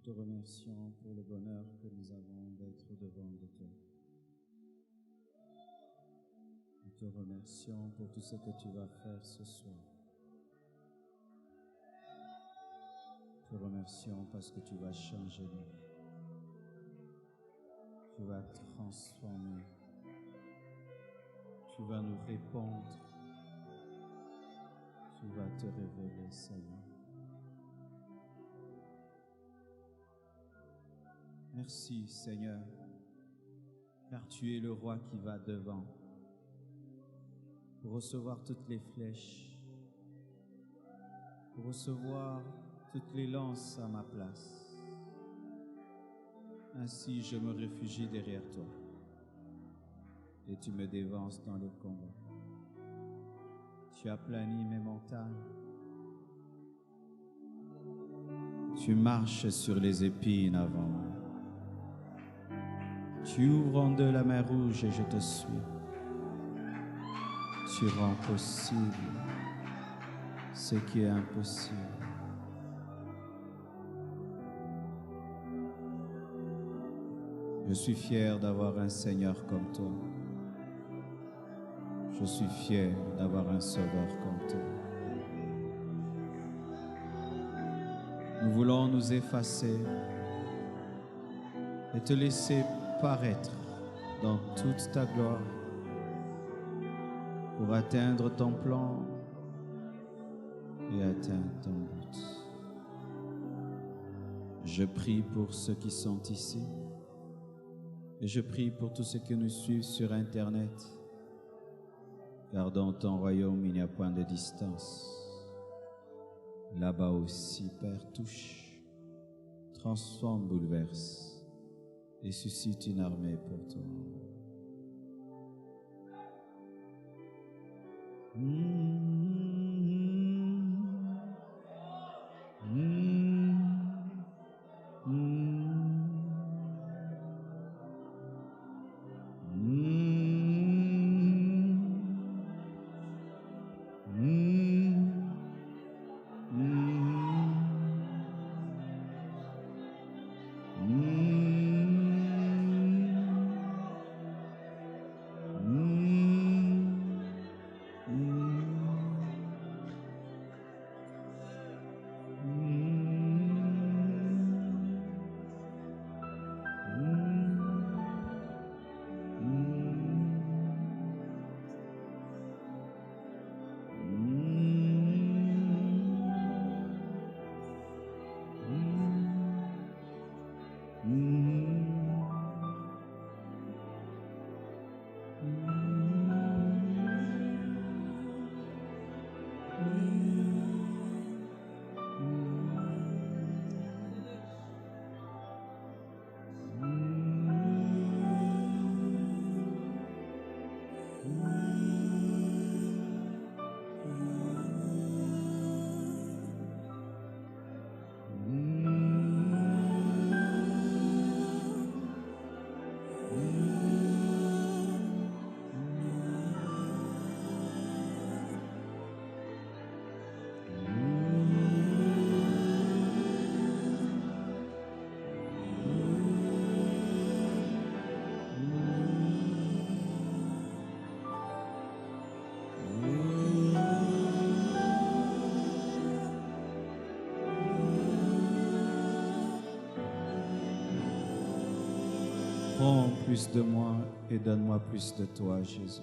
te remercions pour le bonheur que nous avons d'être devant de toi. Nous te remercions pour tout ce que tu vas faire ce soir. Nous te remercions parce que tu vas changer nous. Tu vas transformer. Tu vas nous répondre. Tu vas te révéler, Seigneur. Merci, Seigneur, car tu es le roi qui va devant pour recevoir toutes les flèches, pour recevoir toutes les lances à ma place. Ainsi, je me réfugie derrière toi et tu me dévances dans le combat. Tu aplanis mes montagnes. Tu marches sur les épines avant moi. Tu ouvres en deux la mer Rouge et je te suis. Tu rends possible ce qui est impossible. Je suis fier d'avoir un Seigneur comme toi. Je suis fier d'avoir un Sauveur comme toi. Nous voulons nous effacer et te laisser paraître dans toute ta gloire pour atteindre ton plan et atteindre ton but. Je prie pour ceux qui sont ici et je prie pour tous ceux qui nous suivent sur Internet, car dans ton royaume il n'y a point de distance. Là-bas aussi, Père, touche, transforme, bouleverse et suscite une armée pour toi. Prends plus de moi et donne-moi plus de toi, Jésus.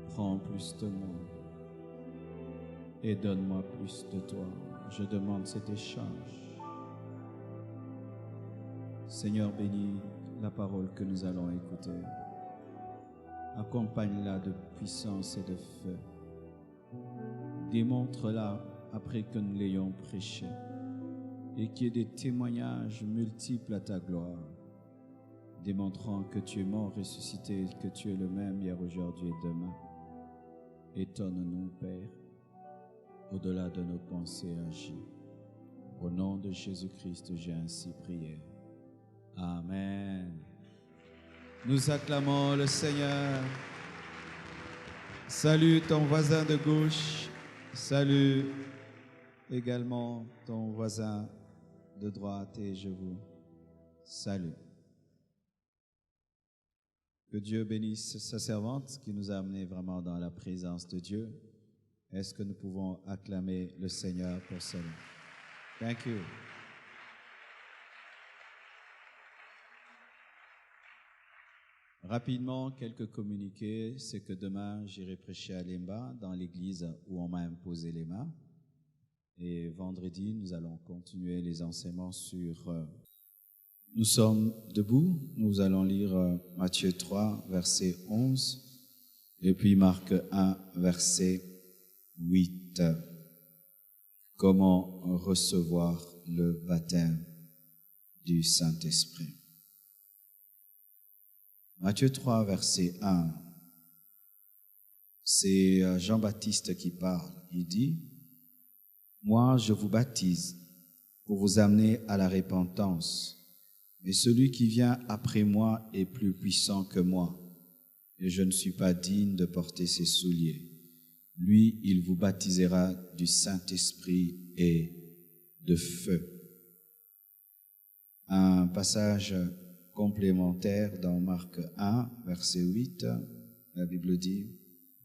Prends plus de moi et donne-moi plus de toi. Je demande cet échange. Seigneur, bénis la parole que nous allons écouter. Accompagne-la de puissance et de feu. Démontre-la après que nous l'ayons prêchée et qu'il y ait des témoignages multiples à ta gloire, démontrant que tu es mort, ressuscité, et que tu es le même hier, aujourd'hui et demain. Étonne-nous, Père, au-delà de nos pensées agies. Au nom de Jésus-Christ, j'ai ainsi prié. Amen. Nous acclamons le Seigneur. Salue ton voisin de gauche. Salue également ton voisin de droite et je vous salue. Que Dieu bénisse sa servante qui nous a amenés vraiment dans la présence de Dieu. Est-ce que nous pouvons acclamer le Seigneur pour cela? Thank you. Rapidement, quelques communiqués. C'est que demain, j'irai prêcher à Lemba, dans l'église où on m'a imposé les mains. Et vendredi, nous allons continuer les enseignements sur... Nous sommes debout. Nous allons lire Matthieu 3, verset 11. Et puis Marc 1, verset 8. Comment recevoir le baptême du Saint-Esprit. Matthieu 3, verset 1. C'est Jean-Baptiste qui parle. Il dit, « Moi, je vous baptise pour vous amener à la repentance. Mais celui qui vient après moi est plus puissant que moi, et je ne suis pas digne de porter ses souliers. Lui, il vous baptisera du Saint-Esprit et de feu. » Un passage complémentaire dans Marc 1, verset 8, la Bible dit,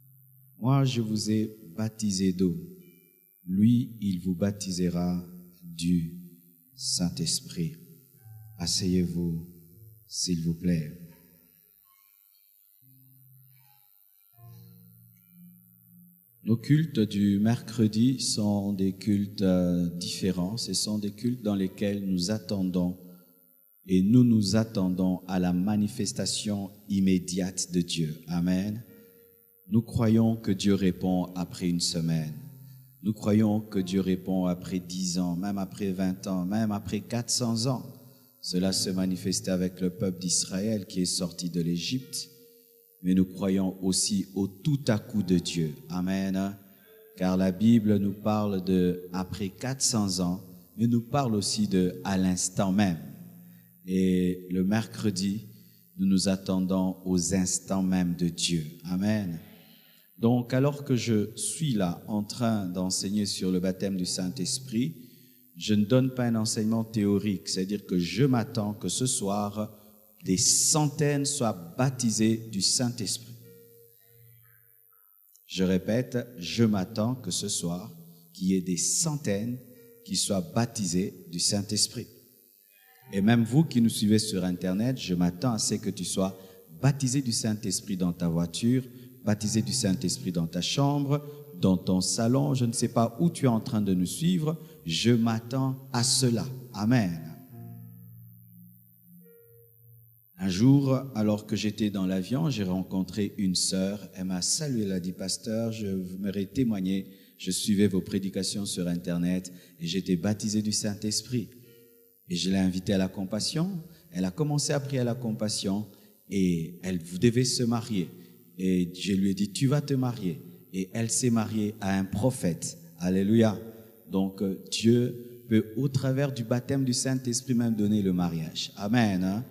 « Moi, je vous ai baptisé d'eau. Lui, il vous baptisera du Saint-Esprit. » Asseyez-vous, s'il vous plaît. Nos cultes du mercredi sont des cultes différents. Ce sont des cultes dans lesquels nous attendons et nous nous attendons à la manifestation immédiate de Dieu. Amen. Nous croyons que Dieu répond après une semaine. Nous croyons que Dieu répond après 10 ans, même après 20 ans, même après 400 ans. Cela se manifestait avec le peuple d'Israël qui est sorti de l'Égypte. Mais nous croyons aussi au tout à coup de Dieu. Amen. Car la Bible nous parle de après 400 ans, mais nous parle aussi de à l'instant même. Et le mercredi, nous nous attendons aux instants même de Dieu. Amen. Donc, alors que je suis là en train d'enseigner sur le baptême du Saint-Esprit, je ne donne pas un enseignement théorique, c'est-à-dire que je m'attends que ce soir, des centaines soient baptisés du Saint-Esprit. Je répète, je m'attends que ce soir, qu'il y ait des centaines qui soient baptisés du Saint-Esprit. Et même vous qui nous suivez sur Internet, je m'attends à ce que tu sois baptisé du Saint-Esprit dans ta voiture, baptisé du Saint-Esprit dans ta chambre, dans ton salon, je ne sais pas où tu es en train de nous suivre, je m'attends à cela. Amen. Un jour, alors que j'étais dans l'avion, j'ai rencontré une sœur. Elle m'a salué, elle a dit, « Pasteur, je m'aurais témoigné, je suivais vos prédications sur Internet et j'étais baptisé du Saint-Esprit. » Et je l'ai invitée à la compassion. Elle a commencé à prier à la compassion et elle devait se marier. Et je lui ai dit, « Tu vas te marier. » Et elle s'est mariée à un prophète. Alléluia. Donc, Dieu peut, au travers du baptême du Saint-Esprit, même donner le mariage. Amen. Hein?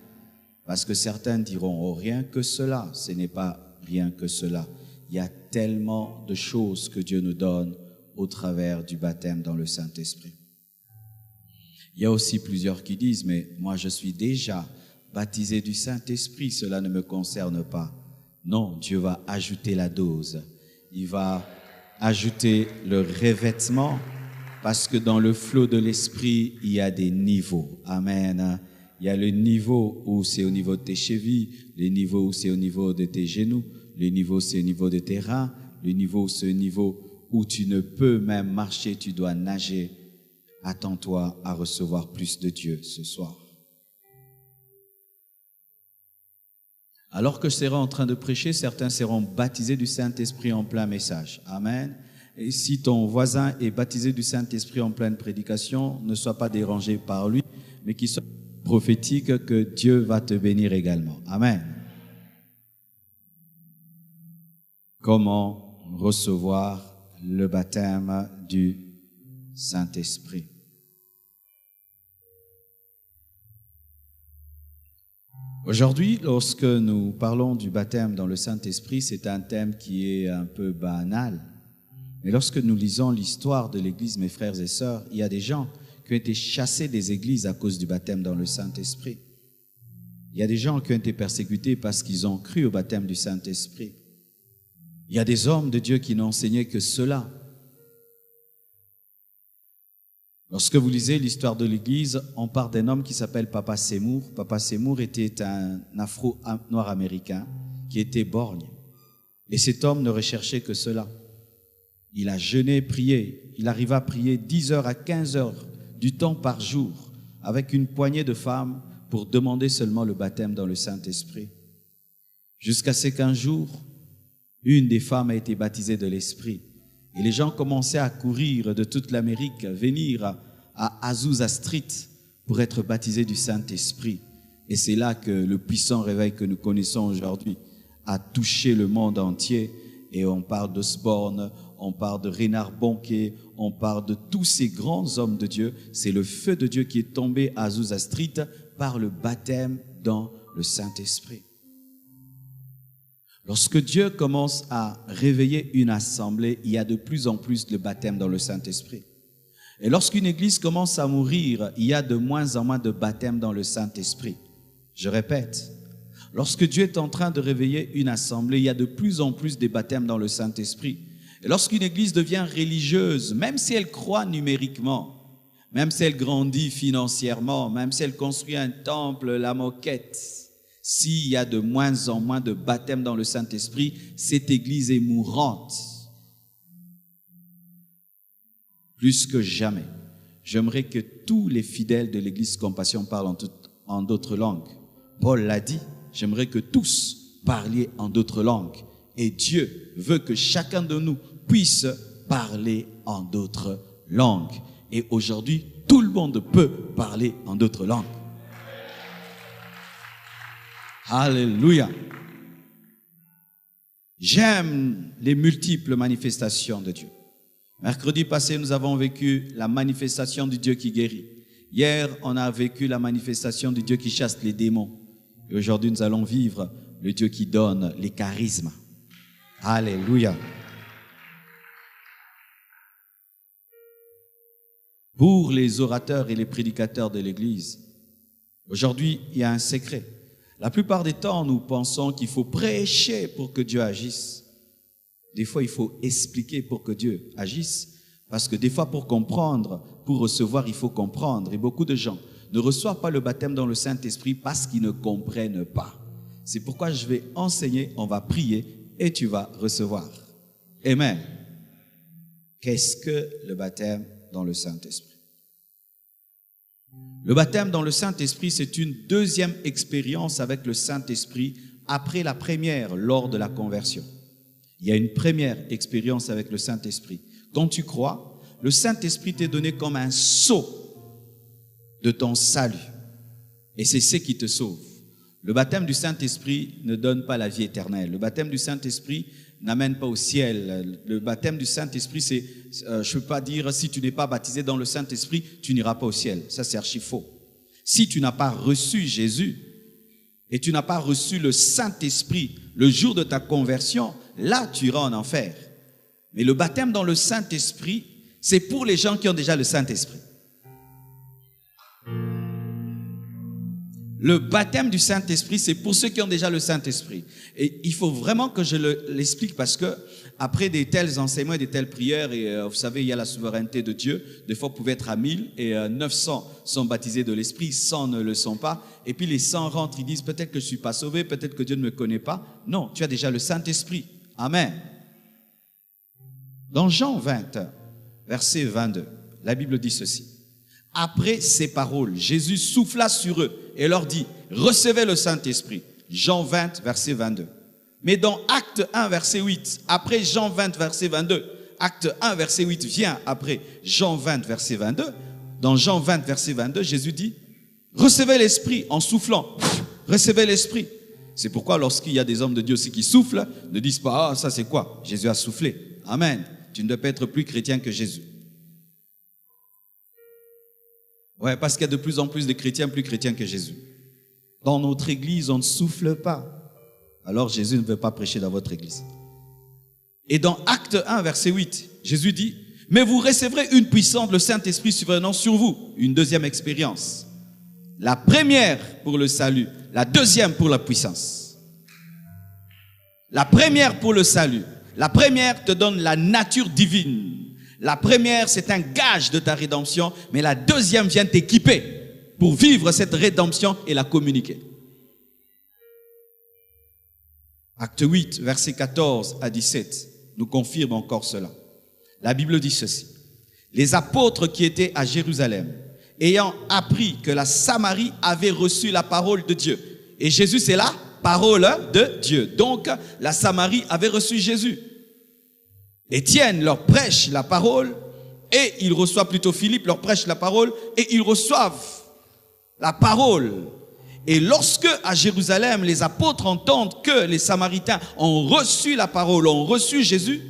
Parce que certains diront, oh, rien que cela. Ce n'est pas rien que cela. Il y a tellement de choses que Dieu nous donne au travers du baptême dans le Saint-Esprit. Il y a aussi plusieurs qui disent, mais moi je suis déjà baptisé du Saint-Esprit, cela ne me concerne pas. Non, Dieu va ajouter la dose. Il va ajouter le revêtement parce que dans le flot de l'Esprit, il y a des niveaux. Amen. Il y a le niveau où c'est au niveau de tes chevilles, le niveau où c'est au niveau de tes genoux, le niveau où c'est au niveau de tes reins, le niveau où c'est au niveau où tu ne peux même marcher, tu dois nager. Attends-toi à recevoir plus de Dieu ce soir. Alors que je serai en train de prêcher, certains seront baptisés du Saint-Esprit en plein message. Amen. Et si ton voisin est baptisé du Saint-Esprit en pleine prédication, ne sois pas dérangé par lui, mais qu'il soit prophétique que Dieu va te bénir également. Amen. Comment recevoir le baptême du Saint-Esprit? Aujourd'hui, lorsque nous parlons du baptême dans le Saint-Esprit, c'est un thème qui est un peu banal. Mais lorsque nous lisons l'histoire de l'Église, mes frères et sœurs, il y a des gens qui ont été chassés des églises à cause du baptême dans le Saint-Esprit. Il y a des gens qui ont été persécutés parce qu'ils ont cru au baptême du Saint-Esprit. Il y a des hommes de Dieu qui n'ont enseigné que cela. Lorsque vous lisez l'histoire de l'Église, on parle d'un homme qui s'appelle Papa Seymour. Papa Seymour était un afro-noir américain qui était borgne. Et cet homme ne recherchait que cela. Il a jeûné, prié. Il arriva à prier 10 heures à 15 heures du temps par jour avec une poignée de femmes pour demander seulement le baptême dans le Saint-Esprit. Jusqu'à ce qu'un jour, une des femmes a été baptisée de l'Esprit. Et les gens commençaient à courir de toute l'Amérique, venir à Azusa Street pour être baptisés du Saint-Esprit. Et c'est là que le puissant réveil que nous connaissons aujourd'hui a touché le monde entier. Et on parle d'Osborne, on parle de Reinhard Bonnke, on parle de tous ces grands hommes de Dieu. C'est le feu de Dieu qui est tombé à Azusa Street par le baptême dans le Saint-Esprit. Lorsque Dieu commence à réveiller une assemblée, il y a de plus en plus de baptême dans le Saint-Esprit. Et lorsqu'une église commence à mourir, il y a de moins en moins de baptême dans le Saint-Esprit. Je répète, lorsque Dieu est en train de réveiller une assemblée, il y a de plus en plus de baptême dans le Saint-Esprit. Et lorsqu'une église devient religieuse, même si elle croît numériquement, même si elle grandit financièrement, même si elle construit un temple, la moquette, s'il y a de moins en moins de baptême dans le Saint-Esprit, cette église est mourante. Plus que jamais, j'aimerais que tous les fidèles de l'église Compassion parlent en d'autres langues. Paul l'a dit, j'aimerais que tous parliez en d'autres langues. Et Dieu veut que chacun de nous puisse parler en d'autres langues. Et aujourd'hui, tout le monde peut parler en d'autres langues. Alléluia. J'aime les multiples manifestations de Dieu. Mercredi passé, nous avons vécu la manifestation du Dieu qui guérit. Hier, on a vécu la manifestation du Dieu qui chasse les démons. Et aujourd'hui, nous allons vivre le Dieu qui donne les charismes. Alléluia. Pour les orateurs et les prédicateurs de l'Église, aujourd'hui, il y a un secret. La plupart des temps, nous pensons qu'il faut prêcher pour que Dieu agisse. Des fois, il faut expliquer pour que Dieu agisse. Parce que des fois, pour comprendre, pour recevoir, il faut comprendre. Et beaucoup de gens ne reçoivent pas le baptême dans le Saint-Esprit parce qu'ils ne comprennent pas. C'est pourquoi je vais enseigner, on va prier et tu vas recevoir. Amen. Qu'est-ce que le baptême dans le Saint-Esprit? Le baptême dans le Saint-Esprit, c'est une deuxième expérience avec le Saint-Esprit après la première lors de la conversion. Il y a une première expérience avec le Saint-Esprit. Quand tu crois, le Saint-Esprit t'est donné comme un sceau de ton salut. Et c'est ce qui te sauve. Le baptême du Saint-Esprit ne donne pas la vie éternelle. Le baptême du Saint-Esprit n'amène pas au ciel. Le baptême du Saint-Esprit, c'est, je ne peux pas dire, si tu n'es pas baptisé dans le Saint-Esprit, tu n'iras pas au ciel. Ça, c'est archi faux. Si tu n'as pas reçu Jésus et tu n'as pas reçu le Saint-Esprit le jour de ta conversion, là, tu iras en enfer. Mais le baptême dans le Saint-Esprit, c'est pour les gens qui ont déjà le Saint-Esprit. Le baptême du Saint-Esprit, c'est pour ceux qui ont déjà le Saint-Esprit. Et il faut vraiment que je l'explique parce que après des tels enseignements et des telles prières, et vous savez, il y a la souveraineté de Dieu. Des fois, vous pouvez être à 1000 et 900 sont baptisés de l'Esprit, 100 ne le sont pas. Et puis les 100 rentrent, ils disent peut-être que je ne suis pas sauvé, peut-être que Dieu ne me connaît pas. Non, tu as déjà le Saint-Esprit. Amen. Dans Jean 20, verset 22, la Bible dit ceci. Après ces paroles, Jésus souffla sur eux et leur dit, recevez le Saint-Esprit. Jean 20, verset 22. Mais dans Acte 1, verset 8, après Jean 20, verset 22, Acte 1, verset 8 vient après Jean 20, verset 22. Dans Jean 20, verset 22, Jésus dit, recevez l'Esprit en soufflant. Recevez l'Esprit. C'est pourquoi lorsqu'il y a des hommes de Dieu aussi qui soufflent, ne disent pas, ah, ça c'est quoi? Jésus a soufflé. Amen. Tu ne dois pas être plus chrétien que Jésus. Ouais, parce qu'il y a de plus en plus de chrétiens plus chrétiens que Jésus. Dans notre église, on ne souffle pas. Alors Jésus ne veut pas prêcher dans votre église. Et dans Acte 1, verset 8, Jésus dit, Mais vous recevrez une puissance, le Saint-Esprit survenant sur vous. Une deuxième expérience. La première pour le salut, la deuxième pour la puissance. La première pour le salut. La première te donne la nature divine. La première, c'est un gage de ta rédemption, mais la deuxième vient t'équiper pour vivre cette rédemption et la communiquer. Acte 8, versets 14 à 17, nous confirme encore cela. La Bible dit ceci. Les apôtres qui étaient à Jérusalem, ayant appris que la Samarie avait reçu la parole de Dieu. Et Jésus, c'est la parole de Dieu. Donc, la Samarie avait reçu Jésus. Étienne leur prêche la parole et ils reçoivent, plutôt Philippe leur prêche la parole et ils reçoivent la parole. Et lorsque à Jérusalem, les apôtres entendent que les Samaritains ont reçu la parole, ont reçu Jésus,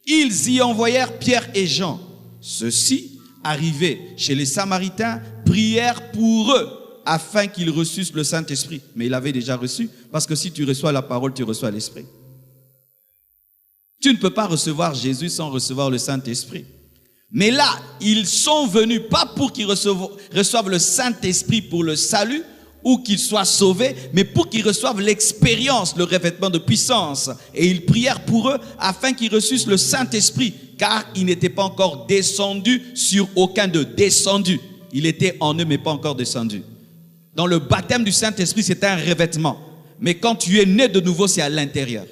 ils y envoyèrent Pierre et Jean. Ceux-ci, arrivés chez les Samaritains, prièrent pour eux afin qu'ils reçussent le Saint-Esprit. Mais ils l'avaient déjà reçu, parce que si tu reçois la parole, tu reçois l'Esprit. Tu ne peux pas recevoir Jésus sans recevoir le Saint-Esprit. Mais là, ils sont venus pas pour qu'ils reçoivent le Saint-Esprit pour le salut, ou qu'ils soient sauvés, mais pour qu'ils reçoivent l'expérience, le revêtement de puissance. Et ils prièrent pour eux afin qu'ils reçussent le Saint-Esprit, car ils n'étaient pas encore descendus sur aucun d'eux. Descendus. Il était en eux, mais pas encore descendu. Dans le baptême du Saint-Esprit, c'est un revêtement. Mais quand tu es né de nouveau, c'est à l'intérieur.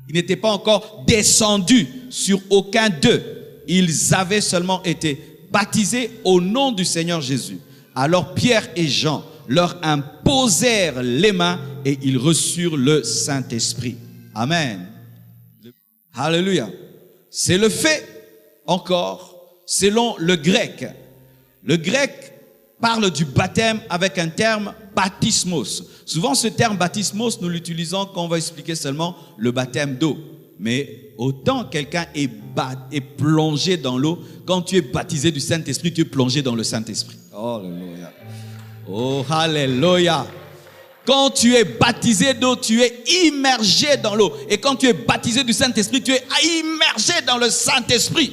Ils n'étaient pas encore descendus sur aucun d'eux. Ils avaient seulement été baptisés au nom du Seigneur Jésus. Alors Pierre et Jean leur imposèrent les mains et ils reçurent le Saint-Esprit. Amen. Alléluia. C'est le fait, encore, selon le grec. Le grec parle du baptême avec un terme baptismos. Souvent, ce terme baptismos, nous l'utilisons quand on va expliquer seulement le baptême d'eau. Mais autant quelqu'un est plongé dans l'eau, quand tu es baptisé du Saint-Esprit, tu es plongé dans le Saint-Esprit. Alléluia. Oh, alléluia. Quand tu es baptisé d'eau, tu es immergé dans l'eau. Et quand tu es baptisé du Saint-Esprit, tu es immergé dans le Saint-Esprit.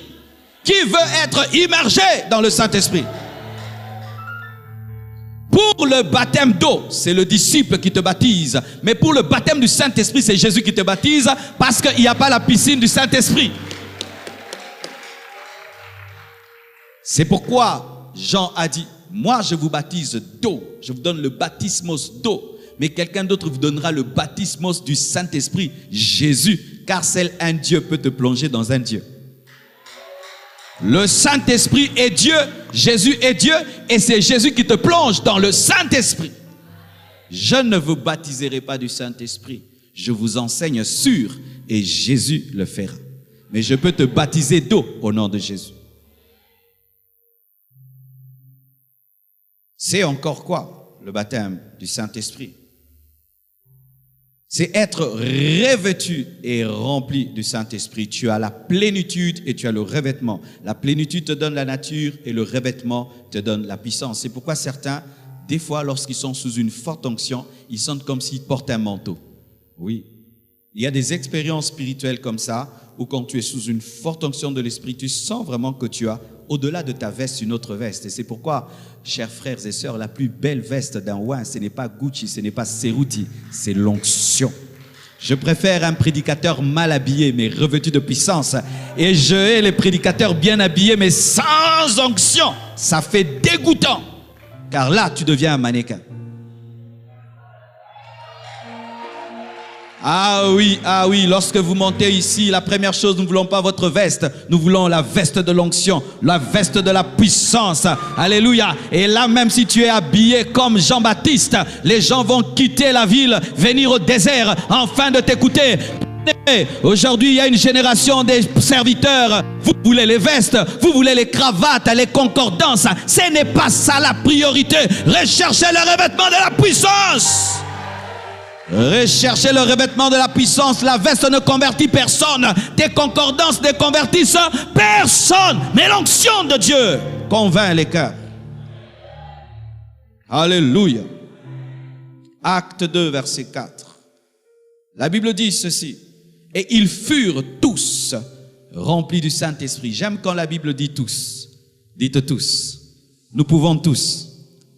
Qui veut être immergé dans le Saint-Esprit? Pour le baptême d'eau, c'est le disciple qui te baptise. Mais pour le baptême du Saint-Esprit, c'est Jésus qui te baptise parce qu'il n'y a pas la piscine du Saint-Esprit. C'est pourquoi Jean a dit, moi je vous baptise d'eau, je vous donne le baptismos d'eau, mais quelqu'un d'autre vous donnera le baptismos du Saint-Esprit, Jésus, car seul un Dieu peut te plonger dans un Dieu. Le Saint-Esprit est Dieu, Jésus est Dieu, et c'est Jésus qui te plonge dans le Saint-Esprit. Je ne vous baptiserai pas du Saint-Esprit, je vous enseigne sur, et Jésus le fera. Mais je peux te baptiser d'eau au nom de Jésus. C'est encore quoi, le baptême du Saint-Esprit? C'est être revêtu et rempli du Saint-Esprit. Tu as la plénitude et tu as le revêtement. La plénitude te donne la nature et le revêtement te donne la puissance. C'est pourquoi certains, des fois, lorsqu'ils sont sous une forte onction, ils sentent comme s'ils portent un manteau. Oui. Il y a des expériences spirituelles comme ça, où quand tu es sous une forte onction de l'Esprit, tu sens vraiment que tu as, au-delà de ta veste, une autre veste. Et c'est pourquoi, chers frères et sœurs, la plus belle veste d'un roi, ce n'est pas Gucci, ce n'est pas Cerruti, c'est l'onction. Je préfère un prédicateur mal habillé, mais revêtu de puissance. Et je hais les prédicateurs bien habillés, mais sans onction. Ça fait dégoûtant. Car là, tu deviens un mannequin. Ah oui, lorsque vous montez ici, la première chose, nous ne voulons pas votre veste. Nous voulons la veste de l'onction, la veste de la puissance. Alléluia. Et là, même si tu es habillé comme Jean-Baptiste, les gens vont quitter la ville, venir au désert, afin de t'écouter. Aujourd'hui, il y a une génération des serviteurs. Vous voulez les vestes, vous voulez les cravates, les concordances. Ce n'est pas ça la priorité. Recherchez le revêtement de la puissance. Recherchez le revêtement de la puissance. La veste ne convertit personne. Tes concordances ne convertissent personne. Mais l'onction de Dieu convainc les cœurs. Alléluia. Acte 2, verset 4. La Bible dit ceci. Et ils furent tous remplis du Saint-Esprit. J'aime quand la Bible dit tous. Dites tous. Nous pouvons tous.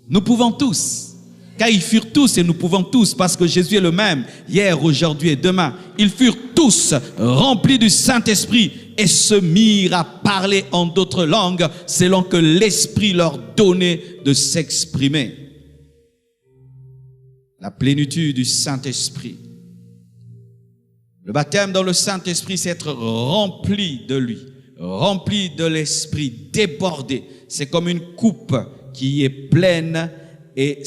Nous pouvons tous. Car ils furent tous et nous pouvons tous, parce que Jésus est le même, hier, aujourd'hui et demain. Ils furent tous remplis du Saint-Esprit et se mirent à parler en d'autres langues, selon que l'Esprit leur donnait de s'exprimer. La plénitude du Saint-Esprit. Le baptême dans le Saint-Esprit, c'est être rempli de lui, rempli de l'Esprit, débordé. C'est comme une coupe qui est pleine et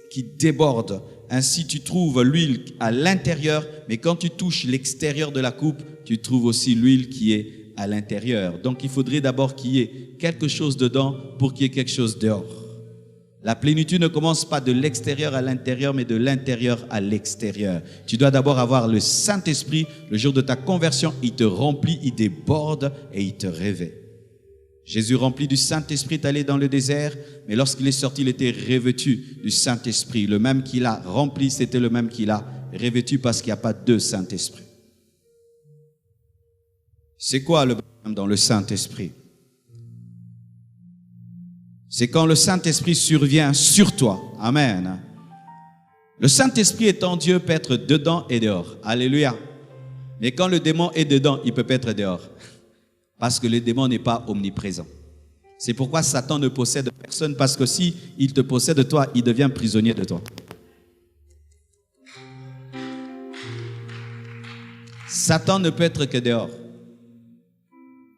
qui déborde. Ainsi, tu trouves l'huile à l'intérieur, mais quand tu touches l'extérieur de la coupe, tu trouves aussi l'huile qui est à l'intérieur. Donc, il faudrait d'abord qu'il y ait quelque chose dedans pour qu'il y ait quelque chose dehors. La plénitude ne commence pas de l'extérieur à l'intérieur, mais de l'intérieur à l'extérieur. Tu dois d'abord avoir le Saint-Esprit. Le jour de ta conversion, il te remplit, il déborde et il te réveille. Jésus, rempli du Saint-Esprit, est allé dans le désert, mais lorsqu'il est sorti, il était revêtu du Saint-Esprit. Le même qu'il a rempli, c'était le même qu'il a revêtu, parce qu'il n'y a pas deux Saint-Esprit. C'est quoi le baptême dans le Saint-Esprit? C'est quand le Saint-Esprit survient sur toi. Amen. Le Saint-Esprit étant Dieu peut être dedans et dehors. Alléluia. Mais quand le démon est dedans, il ne peut pas être dehors. Parce que le démon n'est pas omniprésent. C'est pourquoi Satan ne possède personne, parce que si il te possède toi, il devient prisonnier de toi. Satan ne peut être que dehors.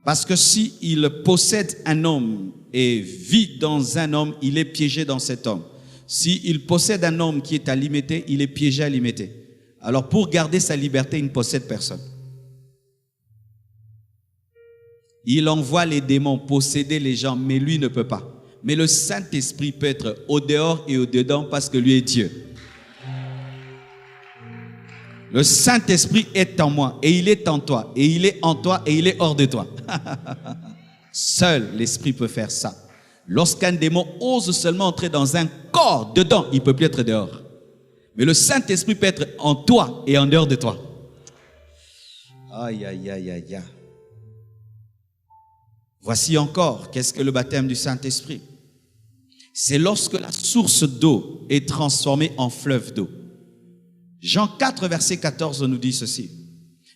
Parce que si il possède un homme et vit dans un homme, il est piégé dans cet homme. Si il possède un homme qui est à limiter, il est piégé à limiter. Alors pour garder sa liberté, il ne possède personne. Il envoie les démons posséder les gens, mais lui ne peut pas. Mais le Saint-Esprit peut être au dehors et au dedans, parce que lui est Dieu. Le Saint-Esprit est en moi et il est en toi et il est en toi et il est hors de toi. Seul l'Esprit peut faire ça. Lorsqu'un démon ose seulement entrer dans un corps dedans, il ne peut plus être dehors. Mais le Saint-Esprit peut être en toi et en dehors de toi. Aïe, aïe, aïe, aïe, aïe. Voici encore, qu'est-ce que le baptême du Saint-Esprit? C'est lorsque la source d'eau est transformée en fleuve d'eau. Jean 4, verset 14 nous dit ceci.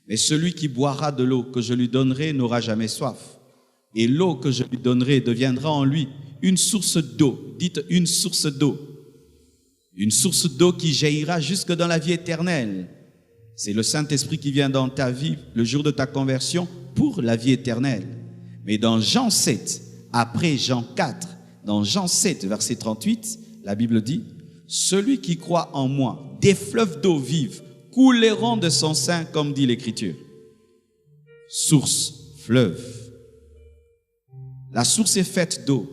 Mais celui qui boira de l'eau que je lui donnerai n'aura jamais soif. Et l'eau que je lui donnerai deviendra en lui une source d'eau. Dites une source d'eau. Une source d'eau qui jaillira jusque dans la vie éternelle. C'est le Saint-Esprit qui vient dans ta vie le jour de ta conversion pour la vie éternelle. Mais dans Jean 7, après Jean 4, dans Jean 7, verset 38, la Bible dit, « Celui qui croit en moi, des fleuves d'eau vive couleront de son sein, comme dit l'Écriture. » Source, fleuve. La source est faite d'eau,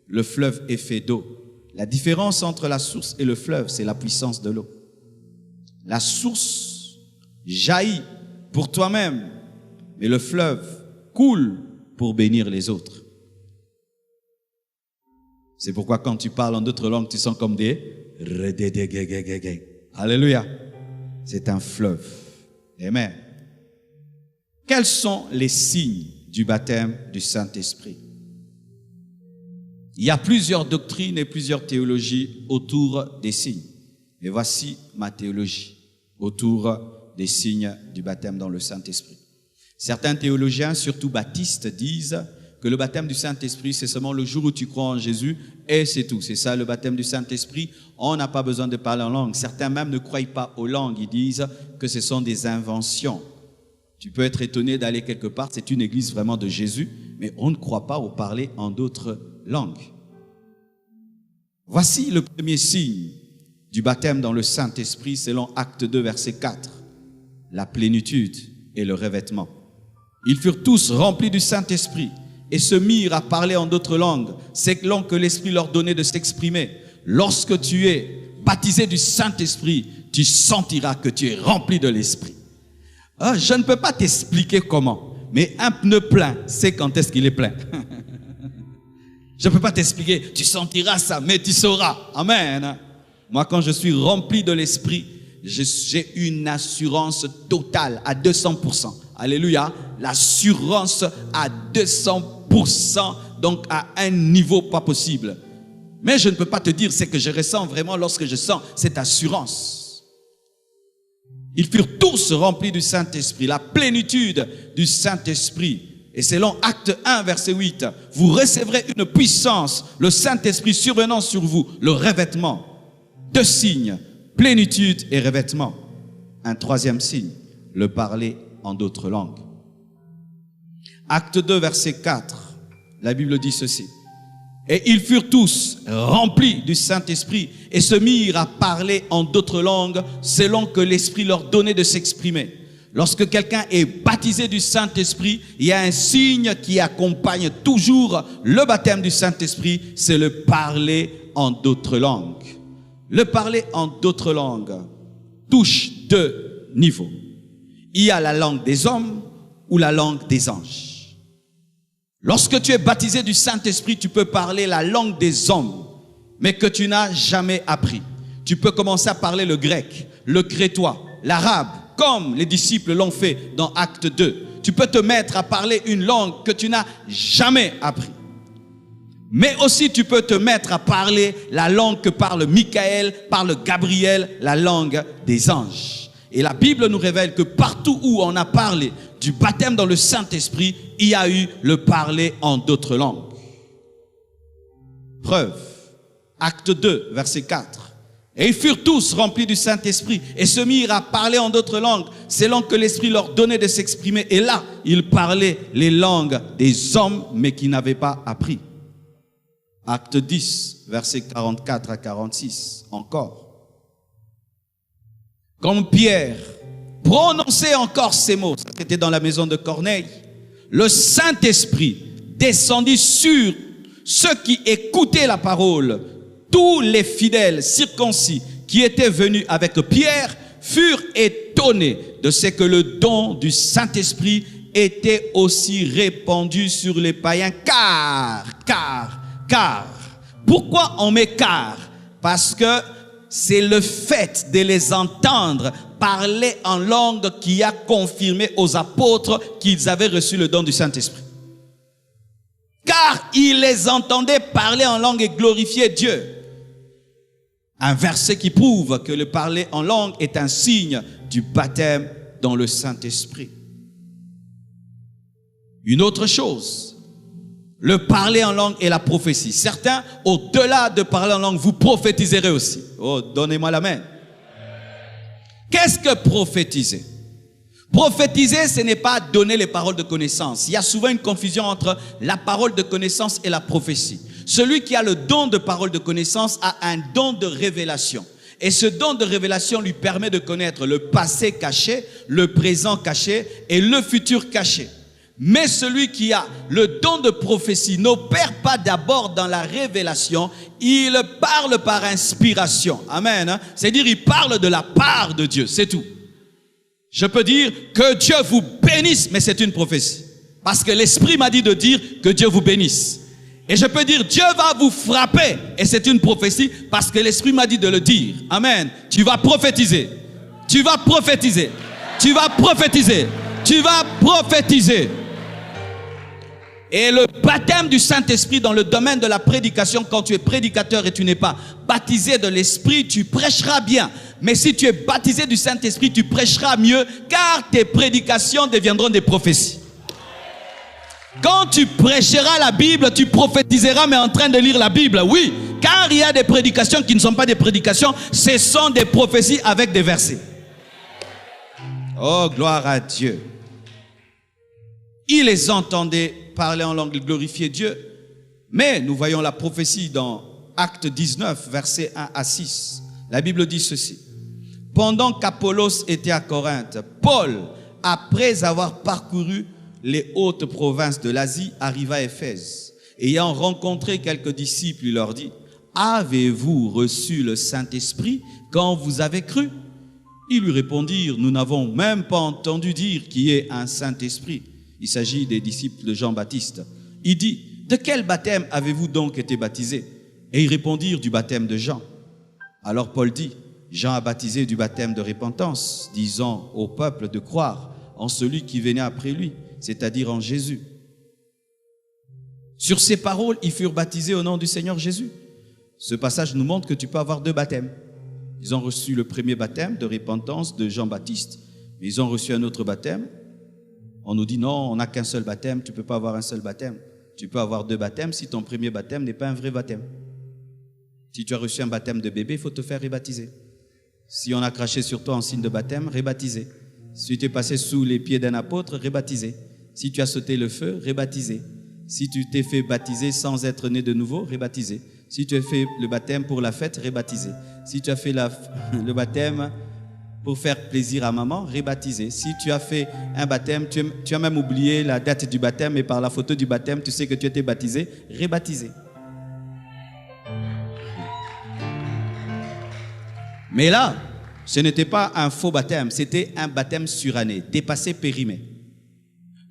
le fleuve est fait d'eau. La différence entre la source et le fleuve, c'est la puissance de l'eau. La source jaillit pour toi-même, mais le fleuve coule pour bénir les autres. C'est pourquoi quand tu parles en d'autres langues, tu sens comme des... Alléluia. C'est un fleuve. Amen. Quels sont les signes du baptême du Saint-Esprit? Il y a plusieurs doctrines et plusieurs théologies autour des signes. Et voici ma théologie autour des signes du baptême dans le Saint-Esprit. Certains théologiens, surtout baptistes, disent que le baptême du Saint-Esprit, c'est seulement le jour où tu crois en Jésus et c'est tout. C'est ça le baptême du Saint-Esprit. On n'a pas besoin de parler en langue. Certains même ne croient pas aux langues. Ils disent que ce sont des inventions. Tu peux être étonné d'aller quelque part, c'est une église vraiment de Jésus, mais on ne croit pas au parler en d'autres langues. Voici le premier signe du baptême dans le Saint-Esprit selon Acte 2, verset 4. La plénitude et le revêtement. Ils furent tous remplis du Saint-Esprit et se mirent à parler en d'autres langues, selon que l'Esprit leur donnait de s'exprimer. Lorsque tu es baptisé du Saint-Esprit, tu sentiras que tu es rempli de l'Esprit. Ah, je ne peux pas t'expliquer comment, mais un pneu plein, c'est quand est-ce qu'il est plein. Je ne peux pas t'expliquer, tu sentiras ça, mais tu sauras. Amen. Moi, quand je suis rempli de l'Esprit, j'ai une assurance totale à 200%. Alléluia. L'assurance à 200%, donc à un niveau pas possible. Mais je ne peux pas te dire ce que je ressens vraiment lorsque je sens cette assurance. Ils furent tous remplis du Saint-Esprit, la plénitude du Saint-Esprit. Et selon Acte 1, verset 8, vous recevrez une puissance, le Saint-Esprit survenant sur vous, le revêtement. 2 signes, plénitude et revêtement. Un 3e signe, le parler en d'autres langues. Acte 2, verset 4, la Bible dit ceci. Et ils furent tous remplis du Saint-Esprit et se mirent à parler en d'autres langues selon que l'Esprit leur donnait de s'exprimer. Lorsque quelqu'un est baptisé du Saint-Esprit, il y a un signe qui accompagne toujours le baptême du Saint-Esprit, c'est le parler en d'autres langues. Le parler en d'autres langues touche 2 niveaux. Il y a la langue des hommes ou la langue des anges. Lorsque tu es baptisé du Saint-Esprit, tu peux parler la langue des hommes, mais que tu n'as jamais appris. Tu peux commencer à parler le grec, le crétois, l'arabe, comme les disciples l'ont fait dans Acte 2. Tu peux te mettre à parler une langue que tu n'as jamais appris. Mais aussi tu peux te mettre à parler la langue que parle Michael, parle Gabriel, la langue des anges. Et la Bible nous révèle que partout où on a parlé du baptême dans le Saint-Esprit, il y a eu le parler en d'autres langues. Preuve, Acte 2, verset 4. Et ils furent tous remplis du Saint-Esprit et se mirent à parler en d'autres langues, selon que l'Esprit leur donnait de s'exprimer. Et là, ils parlaient les langues des hommes, mais qui n'avaient pas appris. Acte 10, verset 44 à 46, encore. Comme Pierre prononçait encore ces mots, ça c'était dans la maison de Corneille, le Saint-Esprit descendit sur ceux qui écoutaient la parole. Tous les fidèles circoncis qui étaient venus avec Pierre furent étonnés de ce que le don du Saint-Esprit était aussi répandu sur les païens. Car. Pourquoi on met car? Parce que c'est le fait de les entendre parler en langue qui a confirmé aux apôtres qu'ils avaient reçu le don du Saint-Esprit. Car ils les entendaient parler en langue et glorifier Dieu. Un verset qui prouve que le parler en langue est un signe du baptême dans le Saint-Esprit. Une autre chose, le parler en langue et la prophétie. Certains, au-delà de parler en langue, vous prophétiserez aussi. Oh, donnez-moi la main. Qu'est-ce que prophétiser? Prophétiser, ce n'est pas donner les paroles de connaissance. Il y a souvent une confusion entre la parole de connaissance et la prophétie. Celui qui a le don de parole de connaissance a un don de révélation. Et ce don de révélation lui permet de connaître le passé caché, le présent caché et le futur caché. Mais celui qui a le don de prophétie n'opère pas d'abord dans la révélation, il parle par inspiration. Amen. C'est-à-dire, il parle de la part de Dieu, c'est tout. Je peux dire que Dieu vous bénisse, mais c'est une prophétie. Parce que l'Esprit m'a dit de dire que Dieu vous bénisse. Et je peux dire Dieu va vous frapper, et c'est une prophétie parce que l'Esprit m'a dit de le dire. Amen. Tu vas prophétiser. Tu vas prophétiser. Tu vas prophétiser. Tu vas prophétiser. Et le baptême du Saint-Esprit dans le domaine de la prédication, quand tu es prédicateur et tu n'es pas baptisé de l'Esprit, tu prêcheras bien. Mais si tu es baptisé du Saint-Esprit, tu prêcheras mieux, car tes prédications deviendront des prophéties. Quand tu prêcheras la Bible, tu prophétiseras, mais en train de lire la Bible. Oui, car il y a des prédications qui ne sont pas des prédications, ce sont des prophéties avec des versets. Oh, gloire à Dieu. Ils les entendaient parler en langue, glorifier Dieu. Mais nous voyons la prophétie dans Acte 19, versets 1 à 6. La Bible dit ceci. Pendant qu'Apollos était à Corinthe, Paul, après avoir parcouru les hautes provinces de l'Asie, arriva à Éphèse. Ayant rencontré quelques disciples, il leur dit, « Avez-vous reçu le Saint-Esprit quand vous avez cru ?» Ils lui répondirent, « Nous n'avons même pas entendu dire qu'il y ait un Saint-Esprit. » Il s'agit des disciples de Jean-Baptiste. Il dit, « De quel baptême avez-vous donc été baptisés ?» Et ils répondirent, « Du baptême de Jean. » Alors Paul dit, « Jean a baptisé du baptême de repentance, disant au peuple de croire en celui qui venait après lui, c'est-à-dire en Jésus. Sur ces paroles, ils furent baptisés au nom du Seigneur Jésus. Ce passage nous montre que tu peux avoir deux baptêmes. Ils ont reçu le premier baptême de repentance de Jean-Baptiste, mais ils ont reçu un autre baptême. On nous dit non, on n'a qu'un seul baptême, tu ne peux pas avoir un seul baptême. Tu peux avoir deux baptêmes si ton premier baptême n'est pas un vrai baptême. Si tu as reçu un baptême de bébé, il faut te faire rebaptiser. Si on a craché sur toi en signe de baptême, rebaptiser. Si tu es passé sous les pieds d'un apôtre, rebaptiser. Si tu as sauté le feu, rebaptiser. Si tu t'es fait baptiser sans être né de nouveau, rebaptiser. Si tu as fait le baptême pour la fête, rebaptiser. Si tu as fait le baptême pour faire plaisir à maman, rebaptiser. Si tu as fait un baptême, tu as même oublié la date du baptême et par la photo du baptême, tu sais que tu as été baptisé, rebaptiser. Mais là, ce n'était pas un faux baptême, c'était un baptême suranné, dépassé, périmé.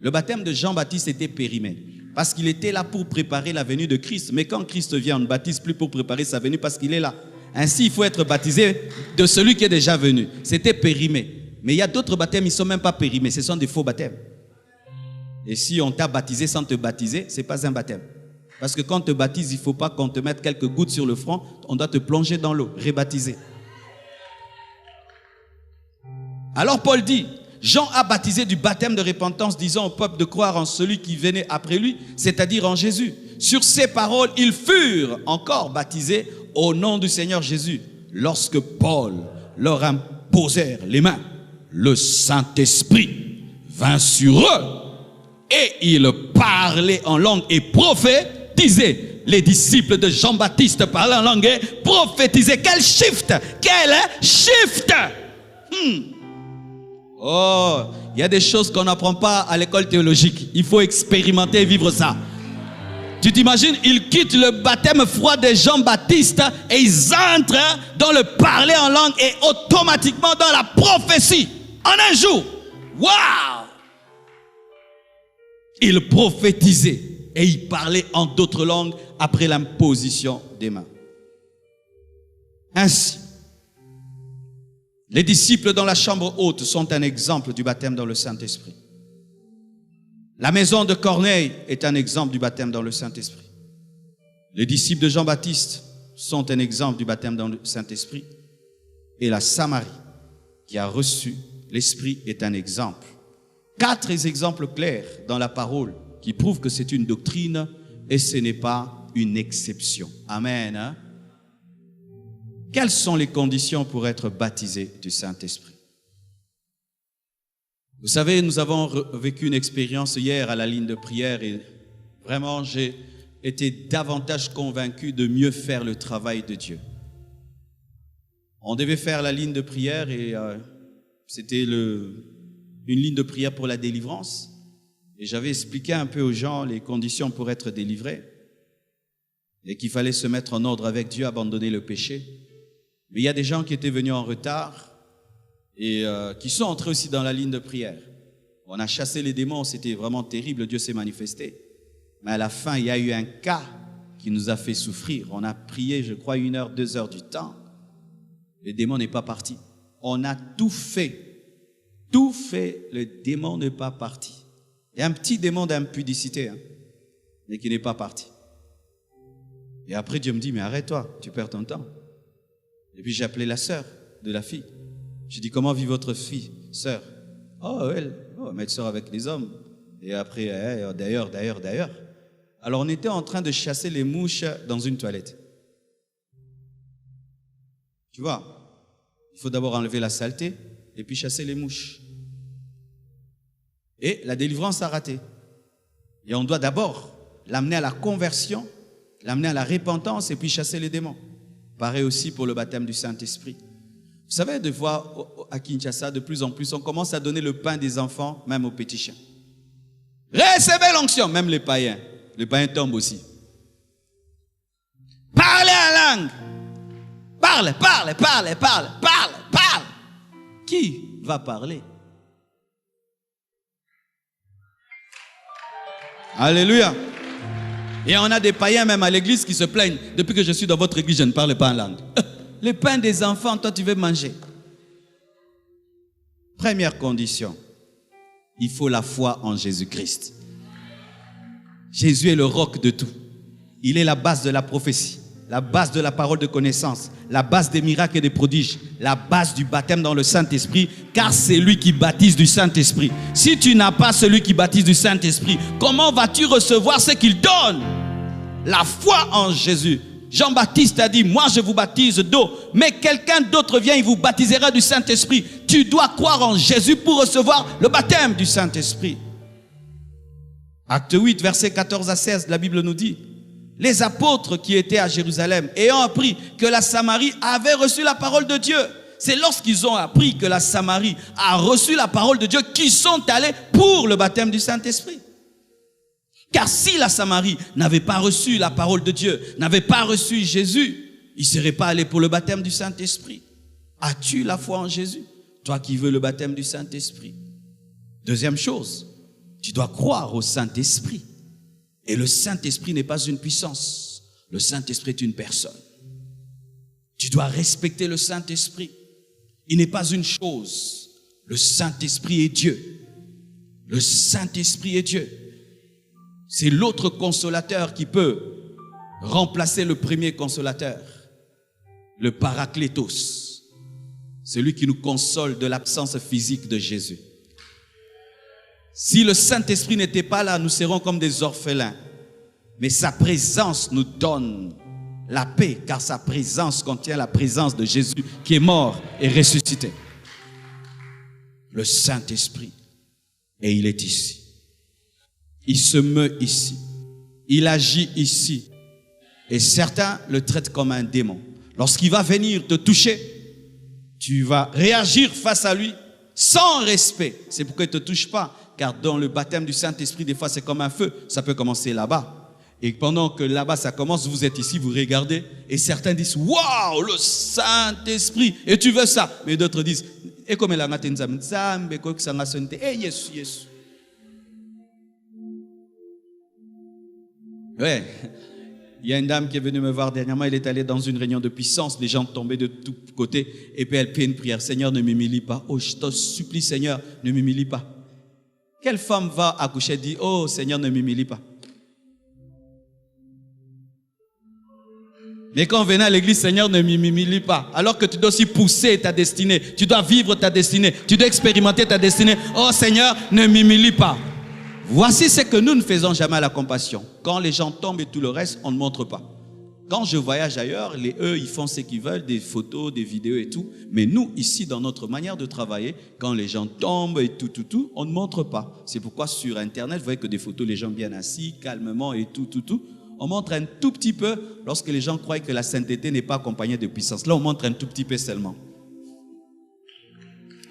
Le baptême de Jean-Baptiste était périmé, parce qu'il était là pour préparer la venue de Christ. Mais quand Christ vient, on ne baptise plus pour préparer sa venue parce qu'il est là. Ainsi, il faut être baptisé de celui qui est déjà venu. C'était périmé. Mais il y a d'autres baptêmes, ils ne sont même pas périmés, ce sont des faux baptêmes. Et si on t'a baptisé sans te baptiser, ce n'est pas un baptême. Parce que quand on te baptise, il ne faut pas qu'on te mette quelques gouttes sur le front, on doit te plonger dans l'eau, rebaptiser. Alors Paul dit, Jean a baptisé du baptême de repentance, disant au peuple de croire en celui qui venait après lui, c'est-à-dire en Jésus. Sur ces paroles, ils furent encore baptisés au nom du Seigneur Jésus. Lorsque Paul leur imposèrent les mains, le Saint-Esprit vint sur eux et ils parlaient en langue et prophétisaient. Les disciples de Jean-Baptiste parlaient en langue et prophétisaient. Quel shift! Quel shift! Oh, il y a des choses qu'on n'apprend pas à l'école théologique. Il faut expérimenter et vivre ça. Tu t'imagines, ils quittent le baptême froid de Jean-Baptiste et ils entrent dans le parler en langue et automatiquement dans la prophétie. En un jour. Waouh! Ils prophétisaient et ils parlaient en d'autres langues après l'imposition des mains. Ainsi, les disciples dans la chambre haute sont un exemple du baptême dans le Saint-Esprit. La maison de Corneille est un exemple du baptême dans le Saint-Esprit. Les disciples de Jean-Baptiste sont un exemple du baptême dans le Saint-Esprit. Et la Samarie, qui a reçu l'Esprit, est un exemple. 4 exemples clairs dans la parole qui prouvent que c'est une doctrine et ce n'est pas une exception. Amen. Hein? Quelles sont les conditions pour être baptisé du Saint-Esprit? Vous savez, nous avons vécu une expérience hier à la ligne de prière et vraiment j'ai été davantage convaincu de mieux faire le travail de Dieu. On devait faire la ligne de prière et c'était une ligne de prière pour la délivrance. Et j'avais expliqué un peu aux gens les conditions pour être délivrés et qu'il fallait se mettre en ordre avec Dieu, abandonner le péché. Mais il y a des gens qui étaient venus en retard et qui sont entrés aussi dans la ligne de prière. On a chassé les démons, c'était vraiment terrible, Dieu s'est manifesté. Mais à la fin, il y a eu un cas qui nous a fait souffrir. On a prié, je crois, 1 heure, 2 heures du temps. Le démon n'est pas parti. On a tout fait, le démon n'est pas parti. Il y a un petit démon d'impudicité, hein, mais qui n'est pas parti. Et après, Dieu me dit, mais arrête-toi, tu perds ton temps. Et puis j'ai appelé la sœur de la fille. J'ai dit, comment vit votre fille, sœur? Oh, mais elle sort avec les hommes. Et après, d'ailleurs. Alors on était en train de chasser les mouches dans une toilette. Tu vois, il faut d'abord enlever la saleté et puis chasser les mouches. Et la délivrance a raté. Et on doit d'abord l'amener à la conversion, l'amener à la repentance et puis chasser les démons. Pareil aussi pour le baptême du Saint-Esprit. Vous savez, des fois, à Kinshasa, de plus en plus, on commence à donner le pain des enfants, même aux petits chiens. Recevez l'onction, même les païens. Les païens tombent aussi. Parlez en langue. Parle. Qui va parler? Alléluia. Et on a des païens même à l'église qui se plaignent. Depuis que je suis dans votre église, je ne parle pas en langue. Le pain des enfants, toi tu veux manger. Première condition, il faut la foi en Jésus-Christ. Jésus est le roc de tout. Il est la base de la prophétie, la base de la parole de connaissance, la base des miracles et des prodiges, la base du baptême dans le Saint-Esprit, car c'est lui qui baptise du Saint-Esprit. Si tu n'as pas celui qui baptise du Saint-Esprit, comment vas-tu recevoir ce qu'il donne? La foi en Jésus. Jean-Baptiste a dit, moi je vous baptise d'eau, mais quelqu'un d'autre vient, il vous baptisera du Saint-Esprit. Tu dois croire en Jésus pour recevoir le baptême du Saint-Esprit. Acte 8, versets 14 à 16, la Bible nous dit, les apôtres qui étaient à Jérusalem, ayant appris que la Samarie avait reçu la parole de Dieu, c'est lorsqu'ils ont appris que la Samarie a reçu la parole de Dieu qu'ils sont allés pour le baptême du Saint-Esprit. Car si la Samarie n'avait pas reçu la parole de Dieu, n'avait pas reçu Jésus, ils ne seraient pas allés pour le baptême du Saint-Esprit. As-tu la foi en Jésus? Toi qui veux le baptême du Saint-Esprit. Deuxième chose, tu dois croire au Saint-Esprit. Et le Saint-Esprit n'est pas une puissance. Le Saint-Esprit est une personne. Tu dois respecter le Saint-Esprit. Il n'est pas une chose. Le Saint-Esprit est Dieu. Le Saint-Esprit est Dieu. C'est l'autre consolateur qui peut remplacer le premier consolateur, le Paraclétos, celui qui nous console de l'absence physique de Jésus. Si le Saint-Esprit n'était pas là, nous serions comme des orphelins. Mais sa présence nous donne la paix, car sa présence contient la présence de Jésus qui est mort et ressuscité. Le Saint-Esprit, et il est ici. Il se meut ici. Il agit ici. Et certains le traitent comme un démon. Lorsqu'il va venir te toucher, tu vas réagir face à lui sans respect. C'est pourquoi il ne te touche pas. Car dans le baptême du Saint-Esprit, des fois, c'est comme un feu. Ça peut commencer là-bas. Et pendant que là-bas, ça commence, vous êtes ici, vous regardez. Et certains disent, waouh, le Saint-Esprit. Et tu veux ça. Mais d'autres disent, et comme elle a maté nzambe, quoi que ça m'a sonné. Eh, yes, yes. Ouais, il y a une dame qui est venue me voir dernièrement, elle est allée dans une réunion de puissance, les gens tombaient de tous côtés, et puis elle fait une prière, Seigneur, ne m'humilie pas. Oh, je te supplie, Seigneur, ne m'humilie pas. Quelle femme va accoucher et dit, oh, Seigneur, ne m'humilie pas. Mais quand on venait à l'église, Seigneur, ne m'humilie pas. Alors que tu dois aussi pousser ta destinée, tu dois vivre ta destinée, tu dois expérimenter ta destinée. Oh, Seigneur, ne m'humilie pas. Voici ce que nous ne faisons jamais à la compassion. Quand les gens tombent et tout le reste, on ne montre pas. Quand je voyage ailleurs, eux, ils font ce qu'ils veulent, des photos, des vidéos et tout. Mais nous, ici, dans notre manière de travailler, quand les gens tombent et tout, on ne montre pas. C'est pourquoi sur Internet, vous voyez que des photos, les gens bien assis, calmement et tout. On montre un tout petit peu lorsque les gens croient que la sainteté n'est pas accompagnée de puissance. Là, on montre un tout petit peu seulement.